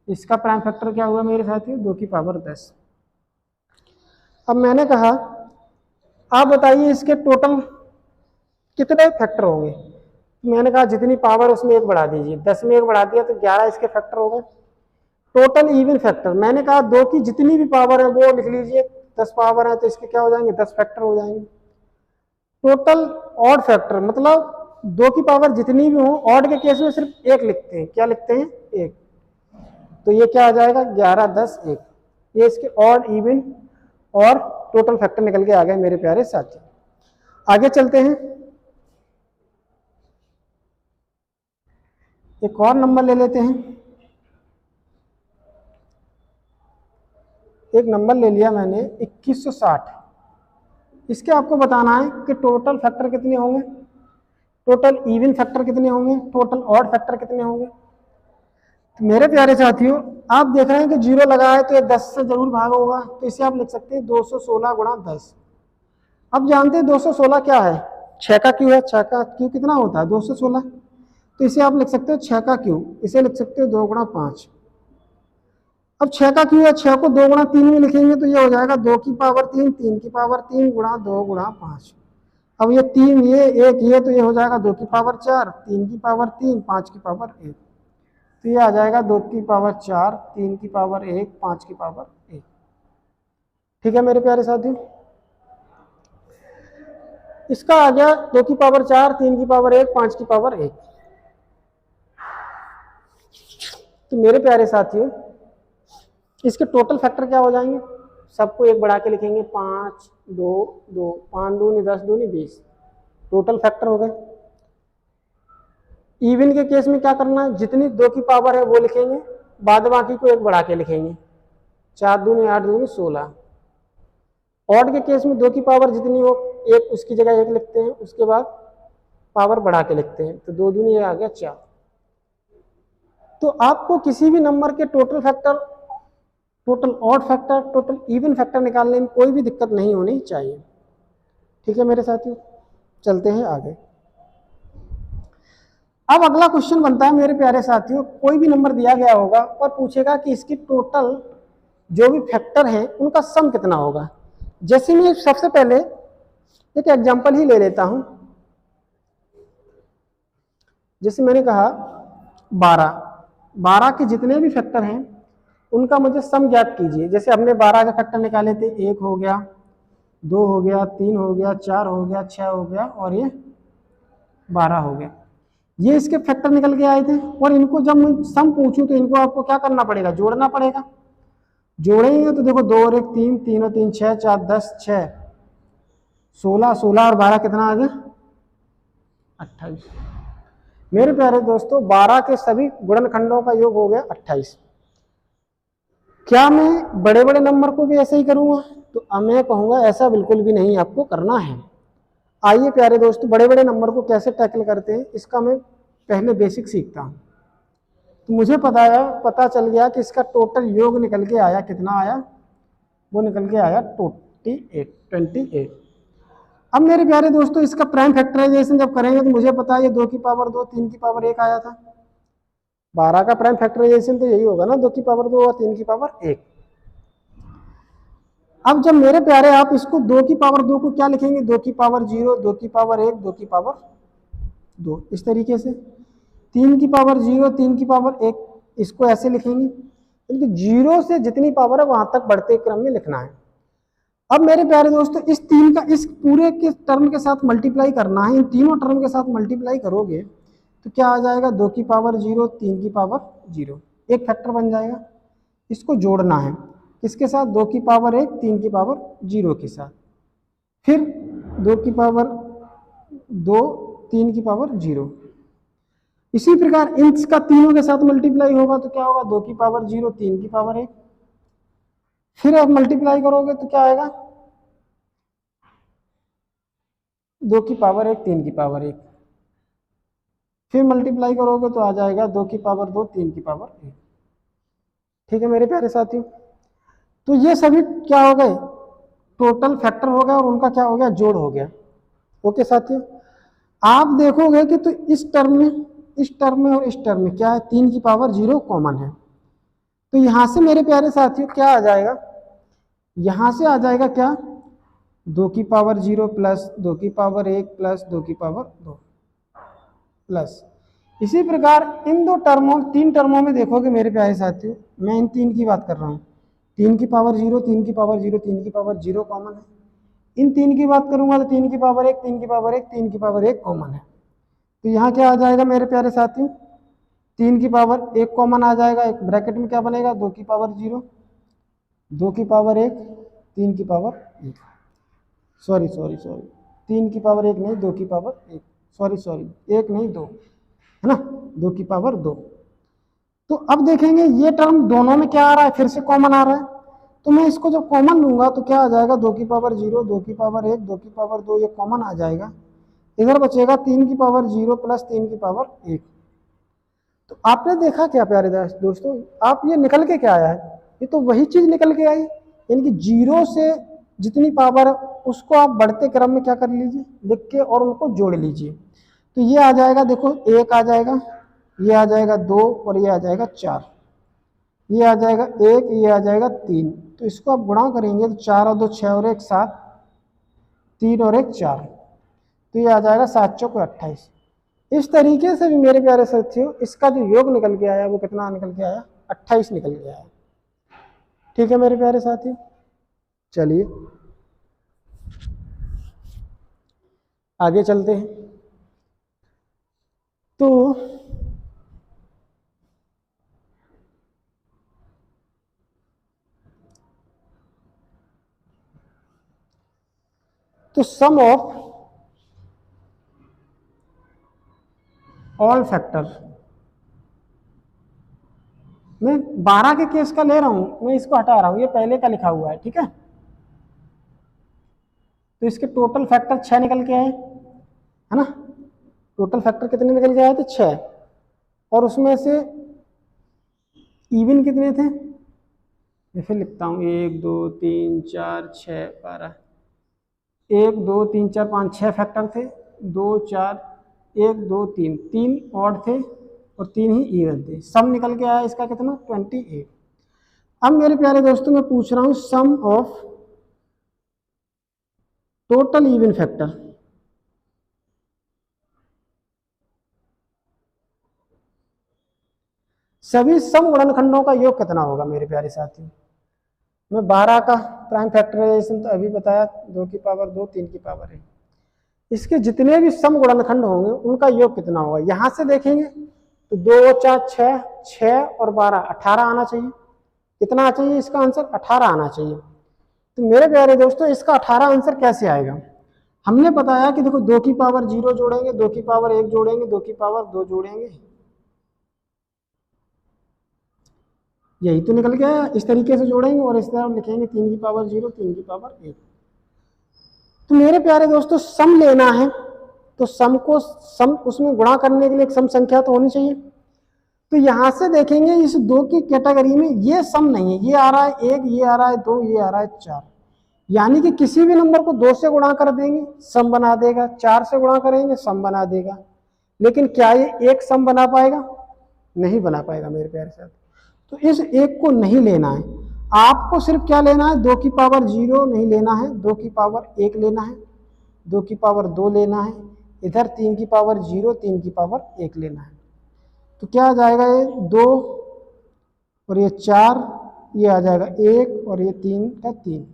इसका प्राइम फैक्टर क्या हुआ मेरे साथियों, 2 की पावर 10। अब मैंने कहा आप बताइए इसके टोटल कितने फैक्टर होंगे, मैंने कहा जितनी पावर उसमें 1 बढ़ा दीजिए, 10 में 1 बढ़ा दिया तो 11 इसके फैक्टर हो गए। टोटल इवन फैक्टर, मैंने कहा 2 की जितनी भी पावर है वो लिख लीजिए, 10 पावर है तो इसके क्या हो जाएंगे, 10 फैक्टर हो जाएंगे। टोटल ऑड फैक्टर मतलब 2 की पावर जितनी भी हो, ऑड के केस में सिर्फ 1 लिखते हैं, क्या लिखते हैं, 1, तो ये क्या आ जाएगा 11 10 1, ये इसके ऑड इवन और टोटल फैक्टर निकल के आ गए मेरे प्यारे साथी। आगे चलते हैं, एक और नंबर ले लेते हैं, एक नंबर ले लिया मैंने 2160, इसके आपको बताना है कि टोटल फैक्टर कितने होंगे, टोटल इवन फैक्टर कितने होंगे, टोटल ऑड फैक्टर कितने होंगे। तो मेरे प्यारे साथियों आप देख रहे हैं कि 0 लगा है तो ये 10 से जरूर भाग होगा, तो इसे आप लिख सकते हैं 216 गुणा 10। अब जानते हैं 216 क्या है, 6 का क्यू है, 6 का क्यू कितना होता है 216, तो इसे आप लिख सकते हो 6 का क्यू, इसे लिख सकते हो 2 गुणा 5। अब 6 का क्यू है, 6 को 2 गुणा 3 में लिखेंगे तो ये हो जाएगा 2 की पावर 3, 3 की पावर 3 गुणा 2 गुणा 5। अब ये 3 ये 1 ये तो ये हो जाएगा 2 की पावर 4, 3 की पावर 3, 5 की पावर 1, तो ये आ जाएगा 2 की पावर 4, 3 की पावर 1, 5 की पावर 1। ठीक है मेरे प्यारे साथियों, इसका आ गया 2 की पावर 4, 3 की पावर 1, 5 की पावर 1। तो मेरे प्यारे साथियों इसके टोटल फैक्टर क्या हो जाएंगे, सबको 1 बढ़ा के लिखेंगे, 5 2 2, 5 दूनी 10 दूनी 20, टोटल फैक्टर हो गए। इवन के केस में क्या करना है, जितनी 2 की पावर है वो लिखेंगे, बाद बाकी को 1 बढ़ा के लिखेंगे, 4 दूनी 8 दूनी 16। ऑड के केस में 2 की पावर जितनी हो 1 उसकी जगह 1 लिखते हैं, उसके बाद पावर बढ़ा के लिखते हैं, तो 2 दूनी आ गया 4। तो आपको किसी भी नंबर के total factor, total odd factor, total even factor निकालने में कोई भी दिक्कत नहीं होनी चाहिए। ठीक है मेरे साथियों, चलते हैं आगे। अब अगला क्वेश्चन बनता है मेरे प्यारे साथियों, कोई भी नंबर दिया गया होगा और पूछेगा कि इसकी टोटल जो भी फैक्टर हैं उनका सम कितना होगा। जैसे मैं सबसे पहले एक एग्जांपल ही ले लेता हूं, जैसे मैंने कहा 12 के जितने भी फैक्टर हैं उनका मुझे सम ज्ञात कीजिए। जैसे हमने 12 के फैक्टर निकाले थे, 1 हो गया, 2 हो गया, 3 हो गया, 4 हो गया, 6 हो गया और ये 12 हो गया, ये इसके फैक्टर निकल के आए थे। और इनको जब मैं सम पूछूं तो इनको आपको क्या करना पड़ेगा, जोड़ना पड़ेगा। जोड़ेंगे तो देखो 2 और 1 3, 3 और 3 6, 4 10 6 16, 16 और 12 कितना आ गया 28। मेरे प्यारे दोस्तों 12 के सभी गुणनखंडों का योग हो गया 28। क्या मैं बड़े बड़े नंबर को भी ऐसे ही करूंगा, तो मैं कहूंगा ऐसा बिल्कुल भी नहीं आपको करना है। आइए प्यारे दोस्तों बड़े बड़े नंबर को कैसे टैकल करते हैं इसका मैं पहले बेसिक सीखता हूं। तो मुझे पता चल गया कि इसका टोटल योग निकल के आया, कितना आया, वो निकल के आया 28। अब मेरे प्यारे दोस्तों इसका प्राइम फैक्टराइजेशन जब करेंगे तो मुझे पता है ये 2 की पावर 2, 3 की पावर 1 आया था। 12 का प्राइम फैक्टराइजेशन तो यही होगा ना, 2 की पावर 2 और 3 की पावर 1। अब जब मेरे प्यारे आप इसको 2 की पावर 2 को क्या लिखेंगे, 2 की पावर 0, 2 की पावर 1, 2 की पावर 2, इस तरीके से। 3 की पावर 0, 3 की पावर 1, इसको ऐसे लिखेंगे, क्योंकि 0 से जितनी पावर है वहां तक बढ़ते क्रम में लिखना है। अब मेरे प्यारे दोस्तों इस तीन का इस पूरे के टर्म के साथ मल्टीप्लाई करना है, इन तीनों टर्म के साथ मल्टीप्लाई करोगे तो क्या आ जाएगा, 2 की पावर 0, 3 की पावर 0, एक फैक्टर बन जाएगा। इसको जोड़ना है किसके साथ, 2 की पावर 1, 3 की पावर 0 के साथ, फिर 2 की पावर 2, 3 की पावर 0। इसी प्रकार इसका तीनों के साथ मल्टीप्लाई होगा तो क्या होगा, 2 की पावर 0, 3 की पावर 1, फिर आप मल्टीप्लाई करोगे तो क्या आएगा, 2 की पावर 1, 3 की पावर 1, फिर मल्टीप्लाई करोगे तो आ जाएगा 2 की पावर 2, 3 की पावर 1। ठीक है मेरे प्यारे साथियों, तो ये सभी क्या हो गए, टोटल फैक्टर हो गया और उनका क्या हो गया, जोड़ हो गया। ओके साथियों, आप देखोगे कि तो इस टर्म में और इस टर्म में क्या है, 3 की पावर 0 कॉमन है। तो यहां से मेरे प्यारे साथियों क्या आ जाएगा, यहां से आ जाएगा क्या, 2 की पावर 0 प्लस 2 की पावर 1 प्लस 2 की पावर 2 प्लस। इसी प्रकार इन दो टर्मों, तीन टर्मों में देखोगे मेरे प्यारे साथियों, मैं इन तीन की बात कर रहा हूँ, 3 की पावर 0, 3 की पावर 0, 3 की पावर 0 कॉमन है। इन तीन की बात करूंगा तो 3 की पावर 1, 3 की पावर 1, 3 की पावर 1 कॉमन है। तो यहाँ क्या आ जाएगा मेरे प्यारे साथियों, 3 की पावर 1 कॉमन आ जाएगा, एक ब्रैकेट में क्या बनेगा, 2 की पावर 0, 2 की पावर 1, 3 की पावर 1, सॉरी 3 की पावर 1 नहीं, 2 की पावर 1, सॉरी 1 नहीं 2, है ना, 2 की पावर 2। तो अब देखेंगे ये टर्म दोनों में क्या आ रहा है, फिर से कॉमन आ रहा है। तो मैं इसको जब कॉमन लूंगा तो क्या आ जाएगा, 2 की पावर 0, 2 की पावर 1, 2 की पावर 2, ये कॉमन आ जाएगा। इधर बचेगा 3 की पावर 0 प्लस 3 की पावर 1। तो आपने देखा क्या प्यारे दोस्तों, आप ये निकल के क्या आया है, ये तो वही चीज निकल के आई, यानी कि 0 से जितनी पावर है उसको आप बढ़ते क्रम में क्या कर लीजिए, लिख के और उनको जोड़ लीजिए। तो ये आ जाएगा, देखो 1 आ जाएगा, ये आ जाएगा 2 और ये आ जाएगा 4, ये आ जाएगा 1, ये आ जाएगा 3। तो इसको आप गुणा करेंगे तो 4 और 2 6 और 1 7, 3 और 1 4, तो ये आ जाएगा 7 चौक 28। इस तरीके से भी मेरे प्यारे साथियों इसका जो योग निकल के आया वो कितना निकल के आया, 28 निकल के आया। ठीक है मेरे प्यारे साथियों, चलिए आगे चलते हैं। तो सम ऑफ ऑल फैक्टर, मैं 12 के केस का ले रहा हूं, मैं इसको हटा रहा हूं, ये पहले का लिखा हुआ है, ठीक है। तो इसके टोटल फैक्टर 6 निकल के आए, है ना, टोटल फैक्टर कितने निकल के आए थे, 6। और उसमें से इवन कितने थे, मैं फिर लिखता हूँ, 1 2 3 4 6 12, 1 2 3 4 5 6 फैक्टर थे, 2 4 1 2 3, 3 ऑड थे और 3 ही इवन थे। सम निकल के आया इसका कितना, 28। अब मेरे प्यारे दोस्तों मैं पूछ रहा हूं सम ऑफ टोटल इवन फैक्टर, सभी सम गुणनखंडों का योग कितना होगा मेरे प्यारे साथी। मैं 12 का प्राइम फैक्टराइजेशन तो अभी बताया, 2 की पावर 2, 3 की पावर 1, इसके जितने भी सम गुणनखंड होंगे उनका योग कितना होगा। यहां से देखेंगे तो 2 4 6, 6 और 12 18 आना चाहिए। कितना चाहिए इसका आंसर, 18 आना चाहिए। तो मेरे प्यारे दोस्तों इसका 18 आंसर कैसे आएगा, हमने बताया कि देखो 2 की पावर 0 जोड़ेंगे, 2 की पावर 1 जोड़ेंगे, 2 की पावर 2 जोड़ेंगे, यही तो निकल गया। इस तरीके से जोड़ेंगे और इस तरह लिखेंगे 3 की पावर 0, 3 की पावर 1। तो मेरे प्यारे दोस्तों सम लेना है तो सम को सम उसमें गुणा करने के लिए एक सम संख्या तो होनी चाहिए। तो यहां से देखेंगे इस 2 की कैटेगरी में ये सम नहीं है, ये आ रहा है 1, ये आ रहा है 2, ये आ रहा है 4, यानी कि किसी भी नंबर को 2 से गुणा कर देंगे सम बना देगा, 4 से गुणा करेंगे सम बना देगा। लेकिन क्या ये एक सम बना पाएगा, नहीं बना पाएगा मेरे प्यारे साथ। तो इस एक को नहीं लेना है, आपको सिर्फ क्या लेना है, 2 की पावर 0 नहीं लेना है, 2 की पावर 1 लेना है, 2 की पावर 2 लेना है, इधर 3 की पावर 0, 3 की पावर 1 लेना है। तो क्या आ जाएगा, ये 2 और ये 4, ये आ जाएगा 1 और ये 3 का 3,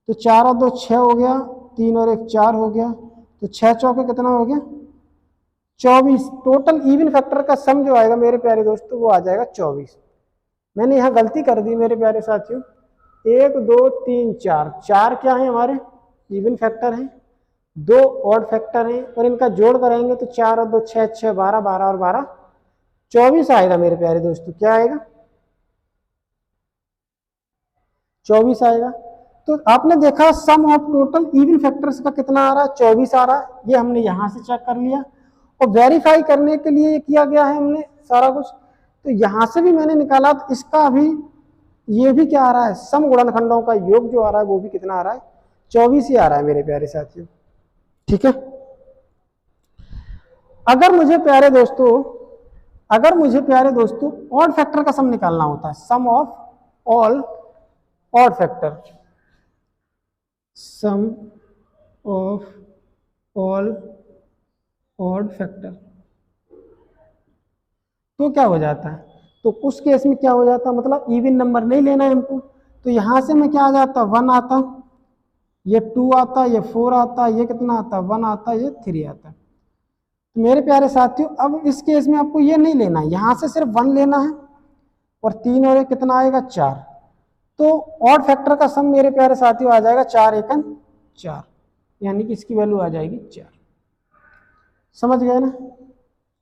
तो 4 और 2 6 हो गया, 3 और 1 4 हो गया, तो 6 चौके कितना हो गया 24। टोटल इवन फैक्टर का सम जो आएगा मेरे प्यारे दोस्तों वो आ जाएगा 24। मैंने यहाँ गलती कर दी मेरे प्यारे साथियों, 1 2 3 4, 4 क्या है हमारे इवन फैक्टर हैं, 2 ऑड फैक्टर हैं और इनका जोड़ करेंगे तो 4 और 2 6 6 12 12 और 12 24 आएगा मेरे प्यारे दोस्तों। क्या आएगा 24 आएगा। तो आपने देखा सम ऑफ टोटल इवन फैक्टर्स का कितना आ रहा है 24 आ रहा है। ये हमने यहां से चेक कर लिया और वेरीफाई करने के लिए ये किया गया है हमने सारा कुछ। तो यहां से भी मैंने निकाला, तो इसका भी ये भी क्या आ रहा है सम गुणनखंडों का योग जो आ रहा है वो भी कितना आ रहा है 24 ही आ रहा है मेरे प्यारे साथियों। ठीक है। अगर मुझे प्यारे दोस्तों ऑड फैक्टर का सम निकालना होता है, sum of all odd factor, sum of all odd factor, तो क्या हो जाता है, तो उस केस में क्या हो जाता है, मतलब इवन नंबर नहीं लेना है हमको। तो यहां से मैं क्या आ जाता 1 आता, ये 2 आता, ये 4 आता, ये कितना आता 1 आता, ये 3 आता। तो मेरे प्यारे साथियों अब इस केस में आपको ये नहीं लेना है, यहां से सिर्फ 1 लेना है और 3 और 1 कितना आएगा 4। तो ऑड फैक्टर का सम मेरे प्यारे साथियों आ जाएगा 4 एकन 4, यानी कि इसकी वैल्यू आ जाएगी 4। समझ गए ना।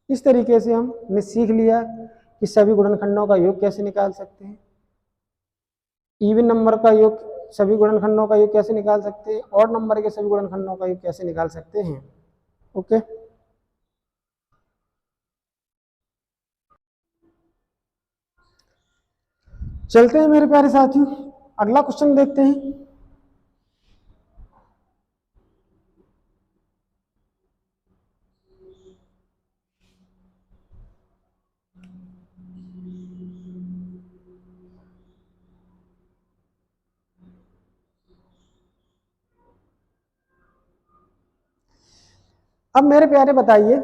इस तरीके से हमने सीख लिया कि सभी गुणनखंडों का योग कैसे निकाल सकते हैं, इवन नंबर का योग सभी गुणनखंडों का योग कैसे निकाल सकते हैं, ऑड नंबर के सभी गुणनखंडों का योग कैसे निकाल सकते हैं। ओके, चलते हैं मेरे प्यारे साथियों, अगला क्वेश्चन देखते हैं। अब मेरे प्यारे बताइए,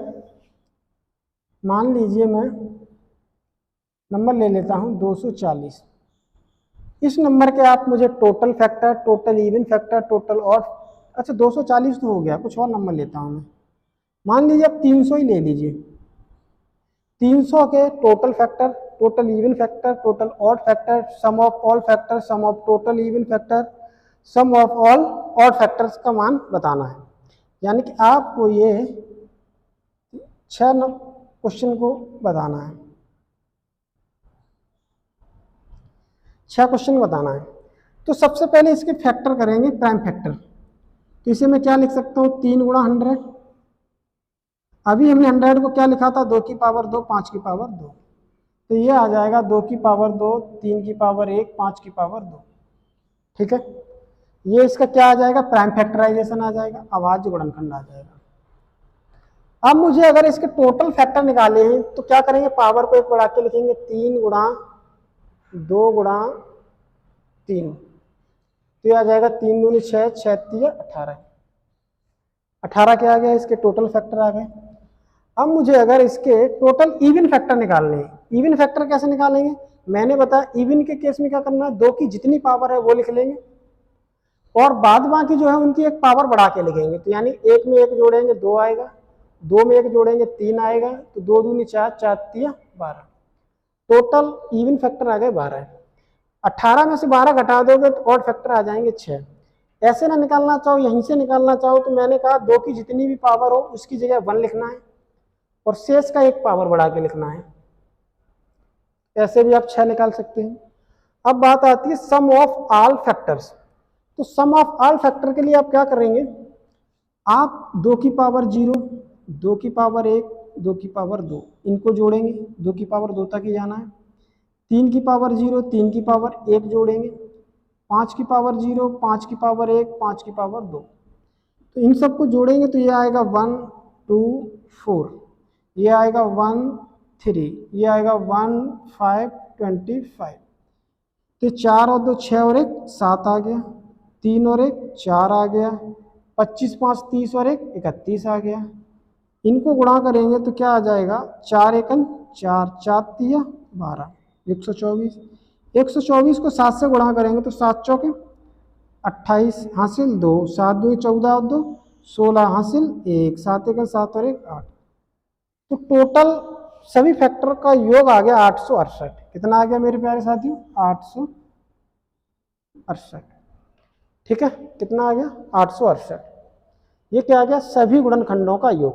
मान लीजिए मैं नंबर ले लेता हूं 240। इस नंबर के आप मुझे total factor, total even factor, total odd, अच्छा 240 तो हो गया, कुछ और नंबर लेता हूं मैं। मान लीजिए आप 300 ही ले लीजिए। 300 के total factor, total even factor, total odd factor, sum of all factor, sum of total even factor, sum of all odd factors का मान बताना है। यानी कि आपको ये 6 क्वेश्चन को बताना है, 6 क्वेश्चन बताना है। तो सबसे पहले इसके फैक्टर करेंगे, प्राइम फैक्टर। तो इसे मैं क्या लिख सकता हूँ 3 गुणा 100। अभी हमने 100 को क्या लिखा था 2 की पावर 2 5 की पावर 2, तो ये आ जाएगा 2 की पावर 2 3 की पावर 1 5 की पावर 2। ठीक है, ये इसका क्या आ जाएगा प्राइम फैक्टराइजेशन आ जाएगा, अभाज्य गुणनखंड आ जाएगा। अब मुझे अगर इसके टोटल फैक्टर निकाले हैं तो क्या करेंगे, पावर को 1 बढ़ा के लिखेंगे, 3 गुणा 2 गुणा 3, तो ये आ जाएगा 3 दूनी 6 6 3 18। 18 क्या आ गया, इसके टोटल फैक्टर आ गए। अब मुझे अगर इसके टोटल इवन फैक्टर निकालने हैं, इवन फैक्टर कैसे निकालेंगे, मैंने बताया इवन के केस में क्या करना है, 2 की जितनी पावर है वो लिख लेंगे और बाद बाकी जो है उनकी एक पावर बढ़ा के लिखेंगे। तो यानी 1 में 1 जोड़ेंगे 2 आएगा, 2 में 1 जोड़ेंगे 3 आएगा, तो 2 दूनी 4 4 3 12, टोटल इवन फैक्टर आ गए 12। 18 में से 12 घटा दोगे तो ऑड फैक्टर आ जाएंगे 6। ऐसे ना निकालना चाहो, यहीं से निकालना चाहो तो मैंने कहा 2 की जितनी भी पावर हो उसकी जगह 1 लिखना है और शेष का 1 पावर बढ़ा के लिखना है। ऐसे भी आप 6 निकाल सकते हैं। अब बात आती है सम ऑफ ऑल फैक्टर्स। तो सम ऑफ ऑल फैक्टर के लिए आप क्या करेंगे, आप 2 की पावर 0, 2 की पावर 1, 2 की पावर 2 इनको जोड़ेंगे, 2 की पावर 2 तक ही जाना है। 3 की पावर 0, 3 की पावर 1 जोड़ेंगे, 5 की पावर 0, 5 की पावर 1, 5 की पावर 2, तो इन सबको जोड़ेंगे तो ये आएगा 1 2 4, ये आएगा 1 3, ये आएगा 1 5 25। तो 4 और 2 6 और 1 7 आ गया, 3 और 1 4 आ गया, 25 5 30 और 1 31 आ गया। इनको गुणा करेंगे तो क्या आ जाएगा, 4 एकन 4 4 3 12, 124। 124 को 7 से गुणा करेंगे तो 7 चौके 28 हासिल 2, 7 2 14 और 2 16 हासिल 1, 7 1 7 और 1 8। तो टोटल सभी फैक्टर का योग आ गया 868। कितना आ गया मेरे प्यारे साथियों? 868। ठीक है, कितना आ गया? 868। ये क्या आ गया? सभी गुणनखंडों का योग,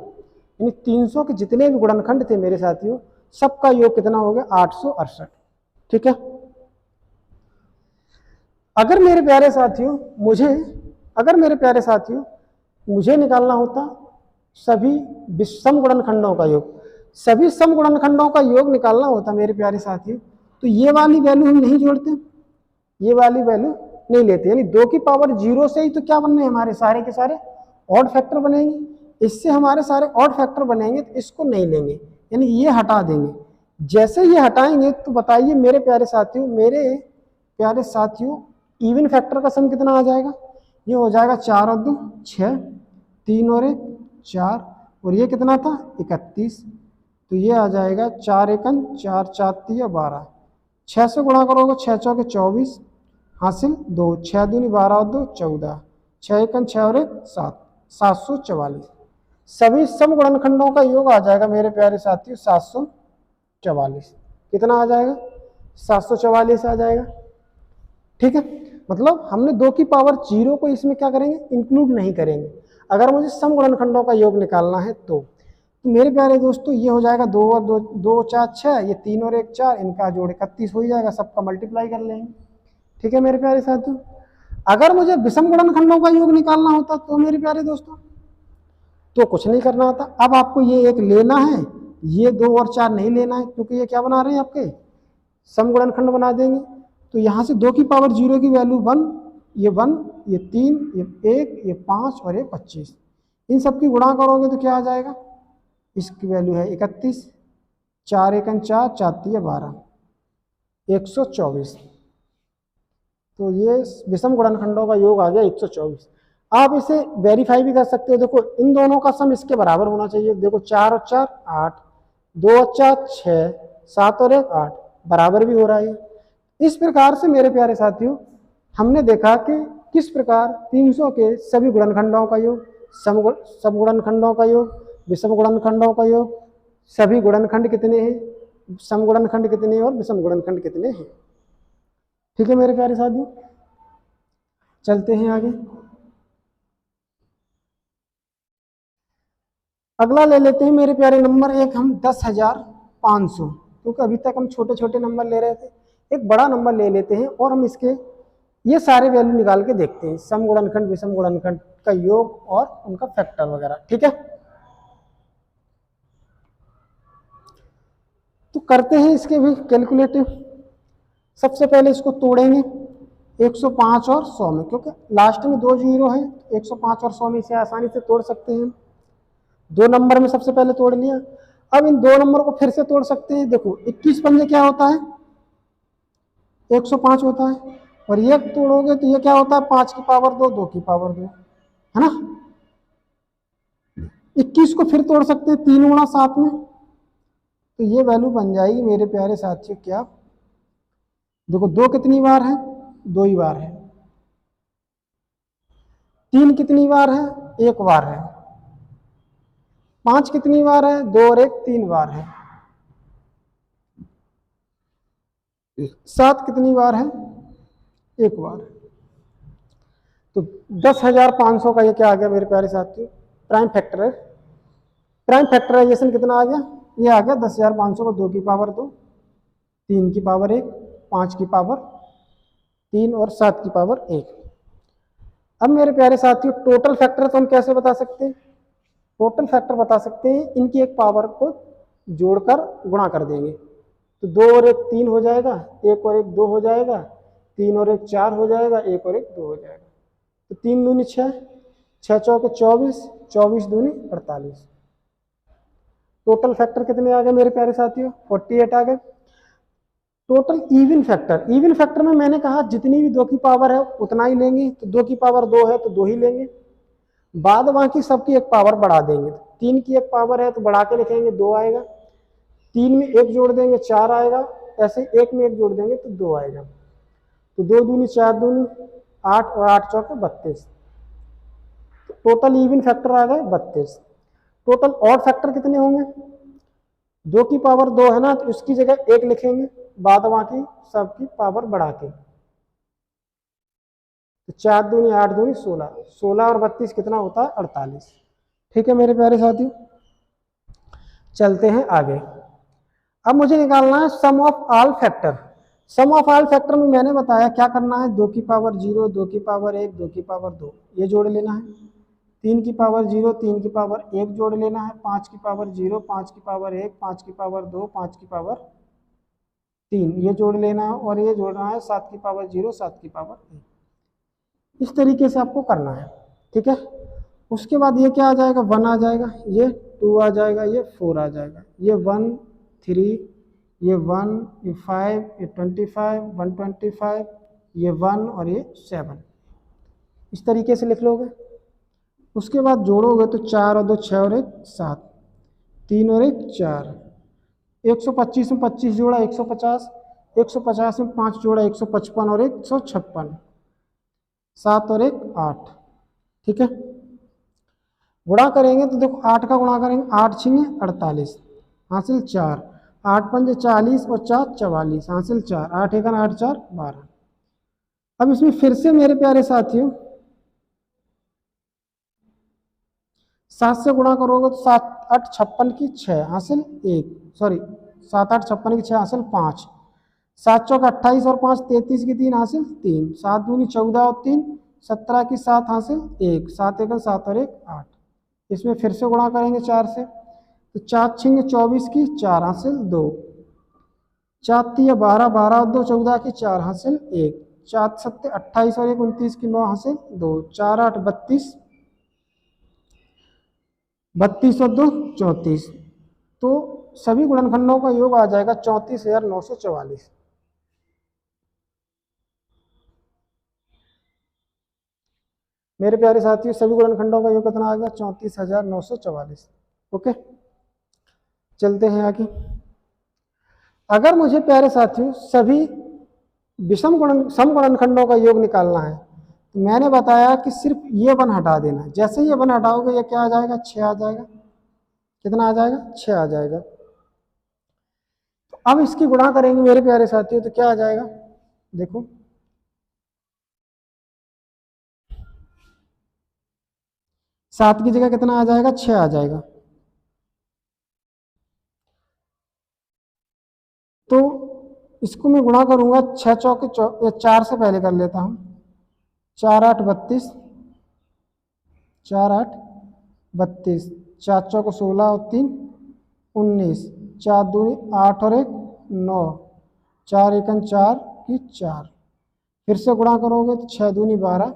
यानी 300 के जितने भी गुणनखंड थे मेरे साथियों, सबका योग कितना हो गया? 868। ठीक है, अगर मेरे प्यारे साथियों मुझे निकालना होता सभी विषम गुणनखंडों का योग, सभी सम गुणनखंडों का योग निकालना होता मेरे प्यारे साथियों, तो ये वाली वैल्यू हम नहीं जोड़ते, ये वाली वैल्यू नहीं लेते, यानी 2 की पावर 0 से ही तो क्या बनने हमारे सारे के सारे ऑड फैक्टर बनेंगे, इससे हमारे सारे ऑड फैक्टर बनेंगे, तो इसको नहीं लेंगे, यानी ये हटा देंगे। जैसे ये हटाएंगे तो बताइए मेरे प्यारे साथियों इवन फैक्टर का सम कितना आ जाएगा? ये हो जाएगा 4 और 2 6, 3 और 1 4, और ये कितना था? 31। तो ये आ जाएगा 4 एकन 4 4 3 12, 6 से गुणा करोगे 6 चौके 24 हासिल 2, 6 दूनी 12 और 2 14, 6 एकन 6 और 1 7, 744। सभी सम गुणनखंडों का योग आ जाएगा मेरे प्यारे साथियों 744। कितना आ जाएगा? 744 आ जाएगा। ठीक है, मतलब हमने 2 की पावर 0 को इसमें क्या करेंगे? इंक्लूड नहीं करेंगे। अगर मुझे सम गुणनखंडों का योग निकालना है तो मेरे प्यारे दोस्तों ये हो जाएगा 2 और 2 2 4 6, ये 3 और 1 4, इनका जोड़ 31 हो जाएगा, सबका मल्टीप्लाई कर लेंगे। ठीक है मेरे प्यारे साथियों, अगर मुझे विषम गुणनखंडों का योग निकालना होता तो मेरे प्यारे दोस्तों तो कुछ नहीं करना होता। अब आपको ये एक लेना है, ये 2 और 4 नहीं लेना है, क्योंकि ये क्या बना रहे हैं? आपके सम गुणनखंड बना देंगे। तो यहाँ से 2 की पावर 0 की वैल्यू 1, ये 1, ये 3, ये 1, ये 5 और ये 25, इन सब की गुणा करोगे तो क्या आ जाएगा? इसकी वैल्यू है 31, 4 एकन 4 4 3 12, 124। तो ये विषम गुणनखंडों का योग आ गया 124। आप इसे वेरीफाई भी कर सकते हो, देखो इन दोनों का सम इसके बराबर होना चाहिए। देखो 4 और 4 8, 2 और 4 6, 7 और 1 8, बराबर भी हो रहा है। इस प्रकार से मेरे प्यारे साथियों हमने देखा कि किस प्रकार 300 के सभी गुणनखंडों का योग, सम गुणनखंडों का योग, विषम गुणनखंडों का योग, सभी गुणनखंड कितने हैं, सम गुणनखंड कितने हैं और विषम गुणनखंड कितने हैं। ठीक है मेरे प्यारे साथियों, चलते हैं आगे। अगला ले लेते हैं मेरे प्यारे नंबर एक हम 10,500, क्योंकि अभी तक हम छोटे छोटे नंबर ले रहे थे, एक बड़ा नंबर ले लेते हैं और हम इसके ये सारे वैल्यू निकाल के देखते हैं, सम गुणनखंड विषम गुणनखंड का योग और उनका फैक्टर वगैरह। ठीक है, तो करते हैं इसके भी कैलकुलेटिव। सबसे पहले इसको तोड़ेंगे 105 और 100 में, क्योंकि लास्ट में 2 जीरो है, 105 और 100 में इसे आसानी से तोड़ सकते हैं। 2 नंबर में सबसे पहले तोड़ लिया, अब इन 2 नंबर को फिर से तोड़ सकते हैं। देखो 21 पंजे क्या होता है? 105 होता है, और ये तोड़ोगे तो ये क्या होता है? 5 की पावर 2, 2 की पावर 2, है ना। 21 को फिर तोड़ सकते हैं 3 गुणा 7 में, तो ये वैल्यू बन जाएगी मेरे प्यारे साथियों क्या? देखो 2 कितनी बार है? 2 ही बार है। 3 कितनी बार है? 1 बार है। 5 कितनी बार है? 2 और 1 3 बार है। 7 कितनी बार है? 1 बार। तो 10,500 का ये क्या आ गया मेरे प्यारे साथियों? प्राइम फैक्टर है। प्राइम फैक्टराइजेशन कितना आ गया? ये आ गया 10,500 को 2 की पावर 2, 3 की पावर 1, 5 की पावर 3 और 7 की पावर 1। अब मेरे प्यारे साथियों टोटल फैक्टर तो हम कैसे बता सकते हैं? टोटल फैक्टर बता सकते हैं इनकी एक पावर को जोड़कर गुणा कर देंगे, तो 2 और 1 3 हो जाएगा, 1 और 1 2 हो जाएगा, 3 और 1 4 हो जाएगा, 1 और 1 2 हो जाएगा। तो 3 दूनी 6, 6 चौके 24, 24 दूनी 48। टोटल फैक्टर कितने आ गए मेरे प्यारे साथियों? 48 आ गए। Total even factor, even factor में मैंने कहा जितनी भी 2 की पावर है उतना ही लेंगे, तो 2 की पावर 2 है तो 2 ही लेंगे, बाद बाकी सबकी एक पावर बढ़ा देंगे। 3 की एक पावर है तो बढ़ा के लिखेंगे 2 आएगा, 3 में 1 जोड़ देंगे 4 आएगा, ऐसे 1 में 1 जोड़ देंगे तो 2 आएगा। तो 2 दूनी 4 दूनी 8 और 8 चौके 32, टोटल इवन फैक्टर आ गए 32। टोटल ऑड फैक्टर कितने होंगे? 2 की पावर 2 है ना, तो इसकी जगह 1 लिखेंगे, बाद बाकी सबकी पावर बढ़ा के। तो 4 दूनी 8 दूनी 16, 16 और 32 कितना होता है? 48। ठीक है मेरे प्यारे साथियों, चलते हैं आगे। अब मुझे निकालना है sum of all factor. Sum of all factor में मैंने बताया क्या करना है, 2 की पावर 0, 2 की पावर 1, 2 की पावर 2 ये जोड़ लेना है। 3 की पावर 0, 3 की पावर 1 जोड़ लेना है। 5 की पावर 0, 5 की पावर 1, 5 की पावर 2, 5 की पावर 3 ये जोड़ लेना है। और ये जोड़ना है 7 की पावर 0, 7 की पावर 1। इस तरीके से आपको करना है, ठीक है। उसके बाद ये क्या आ जाएगा? 1 आ जाएगा, ये 2 आ जाएगा, ये 4 आ जाएगा, ये 1 3, ये 1, ये 5, ये 25, 125, ये 1 और ये 7, इस तरीके से लिख लोगे। उसके बाद जोड़ोगे तो 4 और 2 6 और 1 7, 3 और 1 4, 125 में 25 जोड़ा 150, 150 में 5 जोड़ा 155 और 156, 7 और 1 8, ठीक है। गुणा करेंगे तो देखो 8 का गुणा करेंगे, 8 छिंगे 48 हासिल 4, 8 पंजे 40 और 4 44 हासिल 4, 8 1 8 4 12। अब इसमें फिर से मेरे प्यारे साथियों 7 से गुणा करोगे तो 7 8 56 की 6 हासिल 1, सॉरी 7 8 56 की 6 हासिल 5, 7 चौक 28 और 5 33 की 3 हासिल 3, 7 दूनी 14 और 3 17 की 7 हासिल 1, 7 1 7 और 1 8। इसमें फिर से गुणा करेंगे 4 से, तो 4 छिंगे 24 की 4 हासिल 2, 4 3 12 12 और 2 14 की 4 हासिल 1, 4 7 28 और 1 29 की 9 हासिल 2, 4 8 32, 32 और 2 34। तो सभी गुणनखंडों का योग आ जाएगा 34,944। मेरे प्यारे साथियों सभी गुणनखंडों का योग कितना आ गया? 34,944। ओके, चलते हैं आगे। अगर मुझे प्यारे साथियों सभी सम गुणनखंडों का योग निकालना है तो मैंने बताया कि सिर्फ ये 1 हटा देना। जैसे ये 1 हटाओगे ये क्या आ जाएगा? 6 आ जाएगा। कितना आ जाएगा? 6 आ जाएगा। तो अब इसकी गुणा करेंगे मेरे प्यारे साथियों तो क्या आ जाएगा? देखो 7 की जगह कितना आ जाएगा? 6 आ जाएगा। तो इसको मैं गुणा करूंगा 6 चौके 4 से पहले कर लेता हूं, 4 8 32, 4 8 32, 4 चौके 16 और 3 19, 4 दूनी 8 और 1 9, 4 1 4 की 4। फिर से गुणा करोगे तो 6 दूनी 12,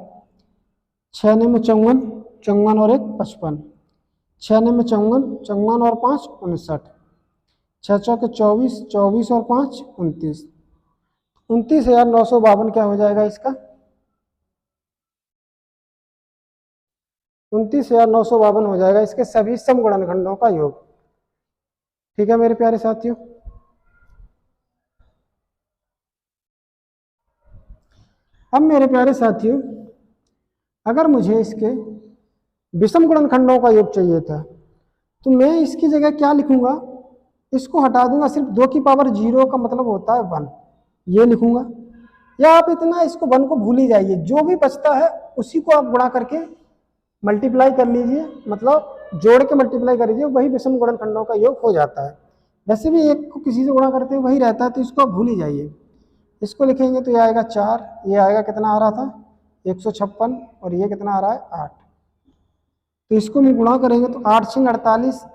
6 ने में 54, 54 और 1 55, 6 ने में 54, 54 और 5 59, 6 चौके 24, 24 और 5 29, 29,952 क्या हो जाएगा इसका? 29,952 हो जाएगा इसके सभी सम गुणनखंडों का योग। ठीक है मेरे प्यारे साथियों, अब मेरे प्यारे साथियों अगर मुझे इसके विषम गुणनखंडों का योग चाहिए था तो मैं इसकी जगह क्या लिखूंगा? इसको हटा दूंगा, सिर्फ 2 की पावर 0 का मतलब होता है 1, ये लिखूंगा। या आप इतना इसको 1 को भूल ही जाइए, जो भी बचता है उसी को आप गुणा करके मल्टीप्लाई कर लीजिए, मतलब जोड़ के मल्टीप्लाई कर लीजिए, वही विषम गुणनखंडों का योग हो जाता है। वैसे भी एक को किसी से गुणा करते हैं वही रहता है, तो इसको आप भूल ही जाइए। इसको लिखेंगे तो ये आएगा 4, ये आएगा कितना आ रहा था? 156, और ये कितना आ रहा है? 8। तो इसको हम गुणा करेंगे तो 8 6 48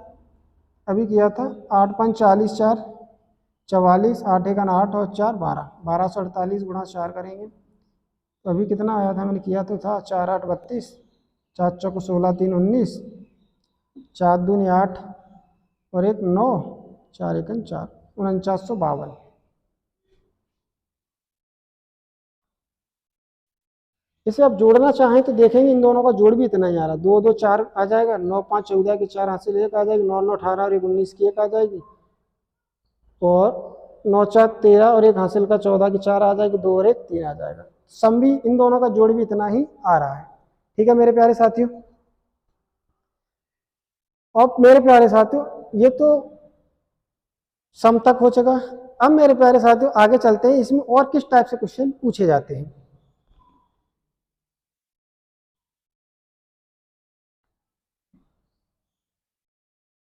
अभी किया था, 8 5 40 4 44, 8 1 8 और 4 12, 1248 गुणा 4 करेंगे तो अभी कितना आया था? मैंने किया तो था 4 8 32, 4 चौको 16 3 19, 4 दूनी 8 और 1 9, 4 1 4, 4952। इसे आप जोड़ना चाहें तो देखेंगे इन दोनों का जोड़ भी इतना ही आ रहा है, 2 2 4 आ जाएगा, 9 5 14 की 4 हासिल 1 आ जाएगी, 9 9 18 और 1 19 की 1 आ जाएगी, और 9 4 13 और 1 हासिल का 14 की 4 आ जाएगी, 2 और 1 3 आ जाएगा। सम भी इन दोनों का जोड़ भी इतना ही आ रहा है। ठीक है मेरे प्यारे साथियों। अब मेरे प्यारे साथियों ये तो सम तक हो चुका। अब मेरे प्यारे साथियों आगे चलते हैं, इसमें और किस टाइप से क्वेश्चन पूछे जाते हैं।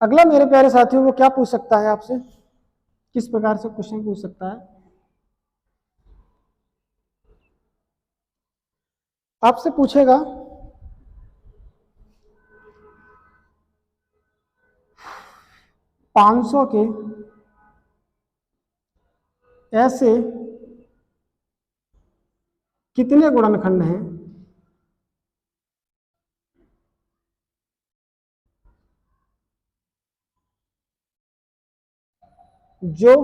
अगला मेरे प्यारे साथियों वो क्या पूछ सकता है आपसे, किस प्रकार से क्वेश्चन पूछ सकता है, आपसे पूछेगा 500 के ऐसे कितने गुणनखंड हैं जो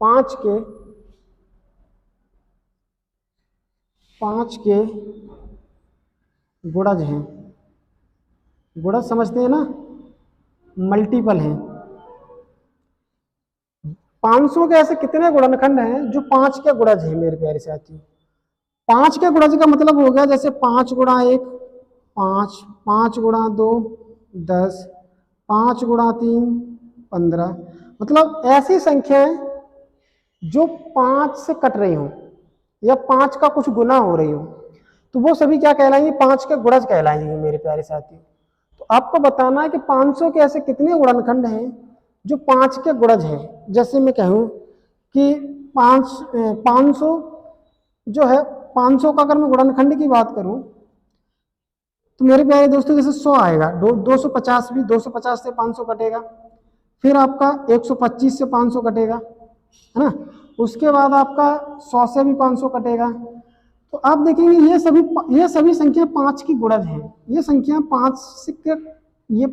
5 के गुणज हैं। गुणज समझते हैं ना, मल्टीपल हैं। 500 के ऐसे कितने गुणनखंड हैं जो 5 के गुणज हैं मेरे प्यारे साथियों। 5 के गुणज का मतलब हो गया जैसे 5 गुणा 1 5, 5 गुणा 2 10, 5 गुणा 3 15। मतलब ऐसी संख्याएं जो 5 से कट रही हो या 5 का कुछ गुना हो रही हो, तो वो सभी क्या कहलाएंगे, 5 के गुणज कहलाएंगे मेरे प्यारे साथियों। तो आपको बताना है कि 500 के ऐसे कितने गुणनखंड हैं जो 5 के गुणज हैं। जैसे मैं कहूँ कि 500 जो है, 500 का अगर मैं गुणनखंड की बात करूं तो मेरे प्यारे दोस्तों जैसे 100 आएगा, 250 भी, 250 से 500 कटेगा, फिर आपका 125 से 500 कटेगा, है ना। उसके बाद आपका 100 से भी 500 कटेगा। तो आप देखेंगे ये सभी संख्या 5 की गुणज हैं। ये संख्या 5 से ये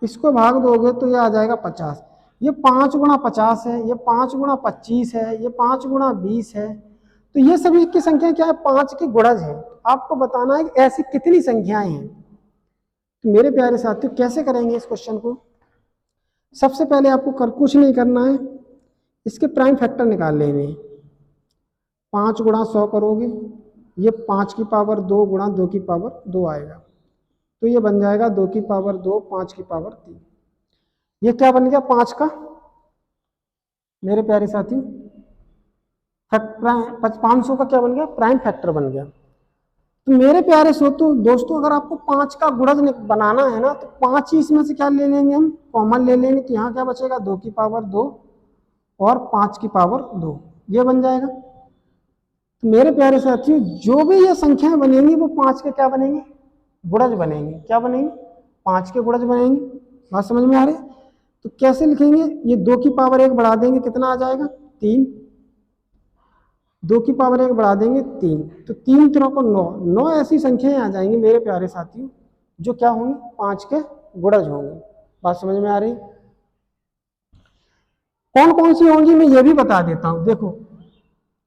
इसको भाग दोगे तो ये आ जाएगा 50। ये 5 गुणा 50 है, ये 5 गुणा 25 है, ये 5 गुणा 20 है। तो ये सभी की संख्या क्या है, 5 की गुणज है। आपको बताना है कि ऐसी कितनी संख्याएं हैं। तो मेरे प्यारे साथियों कैसे करेंगे इस क्वेश्चन को, सबसे पहले आपको कुछ नहीं करना है, इसके प्राइम फैक्टर निकाल लेंगे। 5 गुणा 100 करोगे, ये 5 की पावर 2 गुणा 2 की पावर 2 आएगा, तो ये बन जाएगा 2 की पावर 2 5 की पावर 3। ये क्या बन गया 5 का मेरे प्यारे साथियों 500 का क्या बन गया, प्राइम फैक्टर बन गया। तो मेरे प्यारे दोस्तों अगर आपको 5 का गुणज बनाना है ना, तो 5 ही इसमें से क्या ले लेंगे, हम कॉमन ले लेंगे। तो यहाँ क्या बचेगा, 2 की पावर 2 और 5 की पावर 2, ये बन जाएगा। तो मेरे प्यारे साथियों जो भी ये संख्याएं बनेंगी वो 5 के क्या बनेंगे, गुणज बनेंगे। क्या बनेंगे, 5 के गुणज बनेंगे। बात समझ में आ रही है। तो कैसे लिखेंगे, ये 2 की पावर 1 बढ़ा देंगे, कितना आ जाएगा 3। 2 की पावर 1 बढ़ा देंगे 3, तो 3 3 को 9, 9 ऐसी संख्याएं आ जाएंगी मेरे प्यारे साथियों जो क्या होंगी, 5 के गुणज होंगे। बात समझ में आ रही। कौन कौन सी होंगी मैं ये भी बता देता हूं। देखो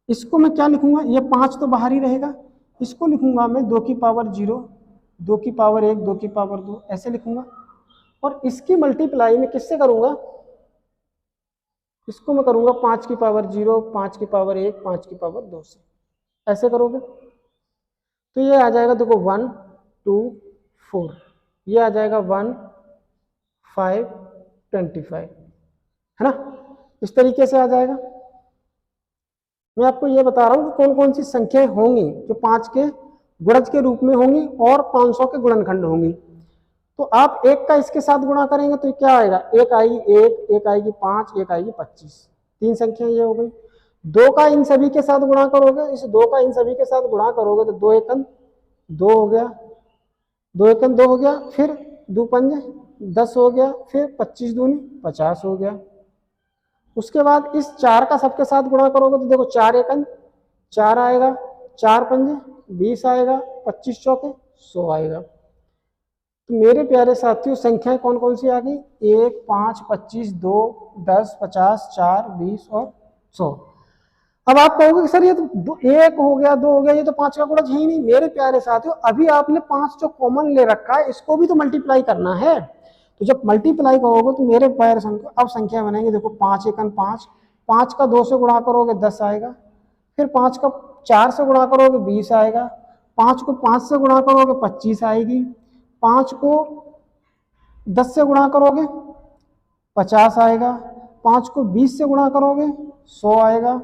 इसको मैं क्या लिखूंगा, ये 5 तो बाहर ही रहेगा, इसको लिखूंगा मैं 2 की पावर 0, 2 की पावर 1, 2 की पावर 2 ऐसे लिखूंगा। और इसकी मल्टीप्लाई में किससे करूंगा, इसको मैं करूंगा 5 की पावर 0, 5 की पावर 1, 5 की पावर 2 से। ऐसे करोगे तो ये आ जाएगा, देखो 1 2 4, ये आ जाएगा 1 5 25, है ना। इस तरीके से आ जाएगा। मैं आपको ये बता रहा हूं कि कौन कौन सी संख्याएं होंगी जो 5 के गुणज के रूप में होंगी और 500 के गुणनखंड होंगी। तो आप 1 का इसके साथ गुणा करेंगे तो क्या आएगा, 1 आएगी 1, 1 आएगी 5, 1 आएगी 25, 3 संख्या ये हो गई। 2 का इन सभी के साथ गुणा करोगे, इस 2 का इन सभी के साथ गुणा करोगे तो 2 एकन 2 हो गया, 2 एकन 2 हो गया, फिर 2 पंजे 10 हो गया, फिर 25 दूनी 50 हो गया। उसके बाद इस 4 का सबके साथ गुणा करोगे तो देखो 4 एकन 4 आएगा, 4 पंजे 20 आएगा, 25 चौके 100 आएगा। तो मेरे प्यारे साथियों संख्याएं कौन कौन सी आ गई, 1 5 25 2 10 50 4 20 और 100। अब आप कहोगे कि सर ये तो 1 हो गया 2 हो गया, ये तो 5 का गुणज है ही नहीं। मेरे प्यारे साथियों अभी आपने 5 जो कॉमन ले रखा है इसको भी तो मल्टीप्लाई करना है। तो जब मल्टीप्लाई करोगे तो मेरे प्यारे अब संख्या बनेंगे, देखो 5 एकन 5, 5 का 2 से गुणा करोगे 10 आएगा, फिर 5 को 4 से गुणा करोगे 20 आएगा, 5 को 5 से गुणा करोगे 25 आएगी, 5 को 10 से गुणा करोगे 50 आएगा, 5 को 20 से गुणा करोगे 100 आएगा,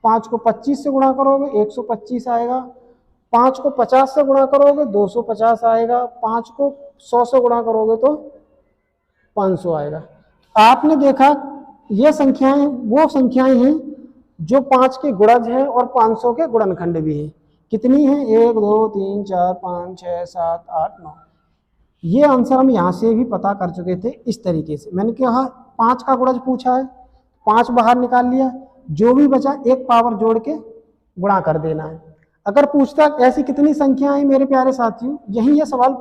5 को 25 से गुणा करोगे 125 आएगा, 5 को 50 से गुणा करोगे 250 आएगा, 5 को 100 से गुणा करोगे तो 500 आएगा। आपने देखा ये संख्याएं वो संख्याएं हैं जो 5 के गुणज हैं और 500 के गुणनखंड भी हैं। कितनी हैं? 1 2 3 4 5 6 7 8 9। ये आंसर हम यहाँ से भी पता कर चुके थे। इस तरीके से मैंने कहा 5 का गुणज पूछा है, 5 बाहर निकाल लिया, जो भी बचा एक पावर जोड़ के गुणा कर देना है। अगर पूछता ऐसी कितनी संख्याएं मेरे प्यारे साथियों, यही ये सवाल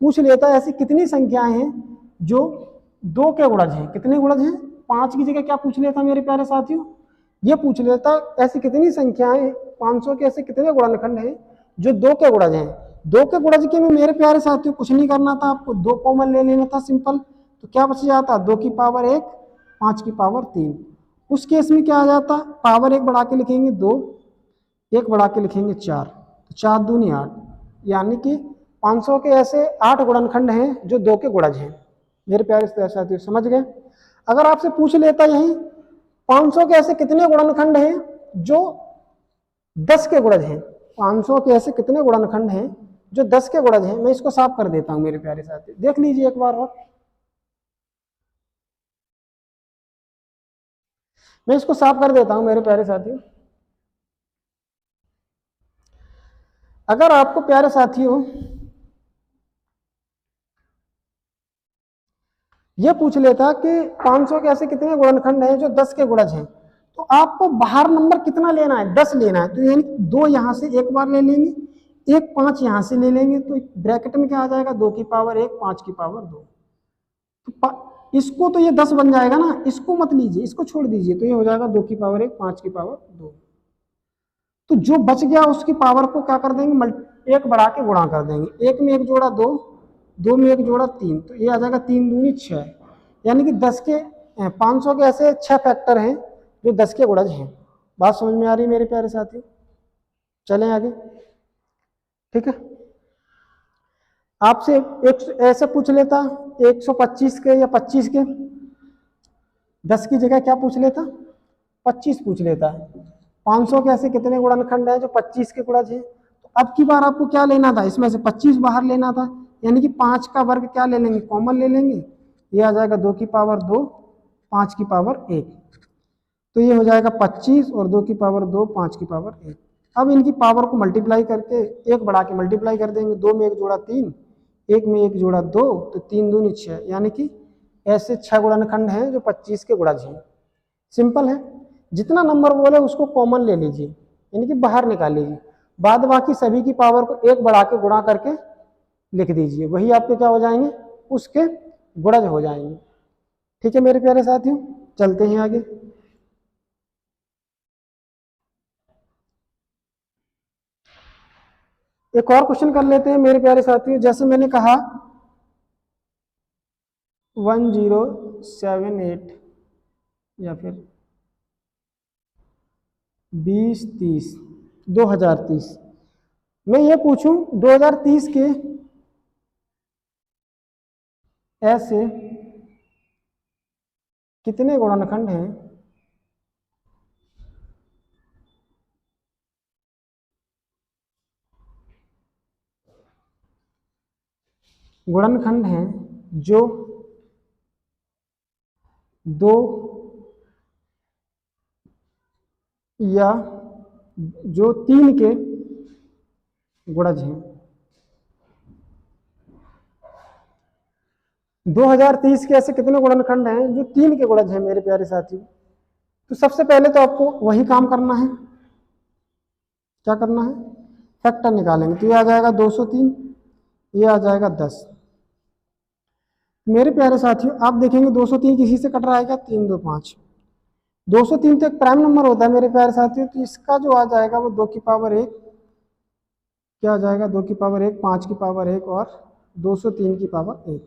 पूछ लेता ऐसी कितनी संख्याएं हैं जो 2 के गुणज हैं। कितने गुणज हैं? 5 की जगह क्या पूछ लेता मेरे प्यारे साथियों? ये पूछ लेता ऐसी कितनी संख्याएं 500 के ऐसे कितने गुणनखंड हैं जो 2 के गुणज हैं। 2 के गुणज के में मेरे प्यारे साथियों कुछ नहीं करना था, आपको 2 कॉमन ले लेना था सिंपल। तो क्या बच जाता? 2 की पावर 1, 5 की पावर 3। उस केस में क्या आ जाता? पावर 1 बढ़ा के लिखेंगे 2, 1 बढ़ा के लिखेंगे 4, तो 4 दूनी 8, यानी कि 500 के ऐसे 8 गुणनखंड हैं जो 2 के गुणज हैं। मेरे प्यारे साथियों समझ गए? अगर आपसे पूछ लेता यही 500 के ऐसे कितने गुणनखंड हैं जो 10 के गुणज हैं, 500 के ऐसे कितने गुणनखंड हैं जो 10 के गुणज हैं, मैं इसको साफ कर देता हूं मेरे प्यारे साथियों। देख लीजिए एक बार और, मैं इसको साफ कर देता हूं मेरे प्यारे साथियों। अगर आपको प्यारे साथियों ये पूछ लेता कि 500 के ऐसे कितने गुणनखंड हैं जो 10 के गुणज हैं, तो आपको बाहर नंबर कितना लेना है? 10 लेना है। तो यानी 2 यहां से एक बार ले लेंगे, 1 5 यहां से ले लेंगे, तो ब्रैकेट में क्या आ जाएगा? 2 की पावर 1, 5 की पावर 2। तो इसको तो ये 10 बन जाएगा ना, इसको मत लीजिए, इसको छोड़ दीजिए, तो ये हो जाएगा 2 की पावर 1, 5 की पावर 2। तो जो बच गया उसकी पावर को क्या कर देंगे? 1 बढ़ा के गुणा कर देंगे। 1 में 1 जोड़ा 2, 2 में 1 जोड़ा 3, तो ये आ जाएगा 3 दूनी 6। यानी कि 10 के 500 के ऐसे 6 फैक्टर हैं जो 10 के गुणज हैं। बात समझ में आ रही है मेरे प्यारे साथियों? चलें आगे। ठीक है, आपसे एक ऐसे पूछ लेता 125 के या 25 के, 10 की जगह क्या पूछ लेता? 25 पूछ लेता है। 500 के ऐसे कितने गुणनखंड है जो 25 के गुणज है? तो अब की बार आपको क्या लेना था? इसमें से 25 बाहर लेना था, यानी कि 5 का वर्ग क्या ले लेंगे? कॉमन ले लेंगे। ये आ जाएगा 2 की पावर 2, 5 की पावर 1, तो ये हो जाएगा 25 और 2 की पावर 2, 5 की पावर 1। अब इनकी पावर को मल्टीप्लाई करके 1 बढ़ा के मल्टीप्लाई कर देंगे। 2 में 1 जोड़ा 3, 1 में 1 जोड़ा 2, तो 3 दूनी 6, यानी कि ऐसे 6 गुणनखंड हैं जो 25 के गुणज हैं। सिंपल है, जितना नंबर बोले उसको कॉमन ले लीजिए, यानी कि बाहर निकाल लीजिए, बाद बाकी सभी की पावर को 1 बढ़ा के गुणा करके लिख दीजिए, वही आपके क्या हो जाएंगे? उसके गुणज हो जाएंगे। ठीक है मेरे प्यारे साथियों, चलते हैं आगे। एक और क्वेश्चन कर लेते हैं मेरे प्यारे साथियों। जैसे मैंने कहा 1078 या फिर 2030 2030, मैं ये पूछूं 2030 के ऐसे कितने गुणनखंड हैं जो 2 या जो 3 के गुणज हैं। 2030 के ऐसे कितने गुणनखंड हैं जो 3 के गुणज हैं मेरे प्यारे साथियों? तो सबसे पहले तो आपको वही काम करना है, क्या करना है? फैक्टर निकालेंगे। तो ये आ जाएगा 203, ये आ जाएगा 10। मेरे प्यारे साथियों आप देखेंगे 203 किसी से कट रहा है क्या? 3 2 5, 203 तो एक प्राइम नंबर होता है मेरे प्यारे साथियों, तो इसका जो आ जाएगा वो 2 की पावर 1, क्या आ जाएगा? 2 की पावर 1, 5 की पावर 1 और 203 की पावर 1।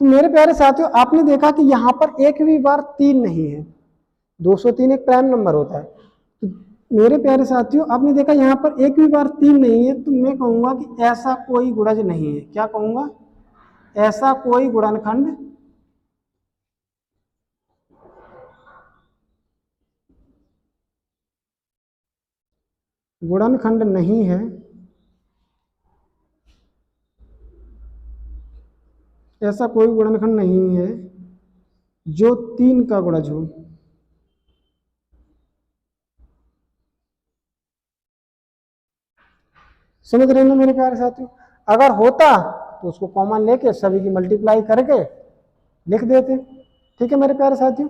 तो मेरे प्यारे साथियों आपने देखा कि यहाँ पर एक भी बार 3 नहीं है। 203 एक प्राइम नंबर होता है, तो मेरे प्यारे साथियों, आपने देखा यहाँ पर एक भी बार 3 नहीं है, तो मैं कहूंगा कि ऐसा कोई गुणज नहीं है। क्या कहूंगा? ऐसा कोई गुणनखंड नहीं है, ऐसा कोई गुणनखंड नहीं है जो 3 का गुणज हो। समझ रहे हैं ना मेरे प्यारे साथियों? अगर होता तो उसको कॉमन लेके सभी की मल्टीप्लाई करके लिख देते। ठीक है मेरे प्यारे साथियों।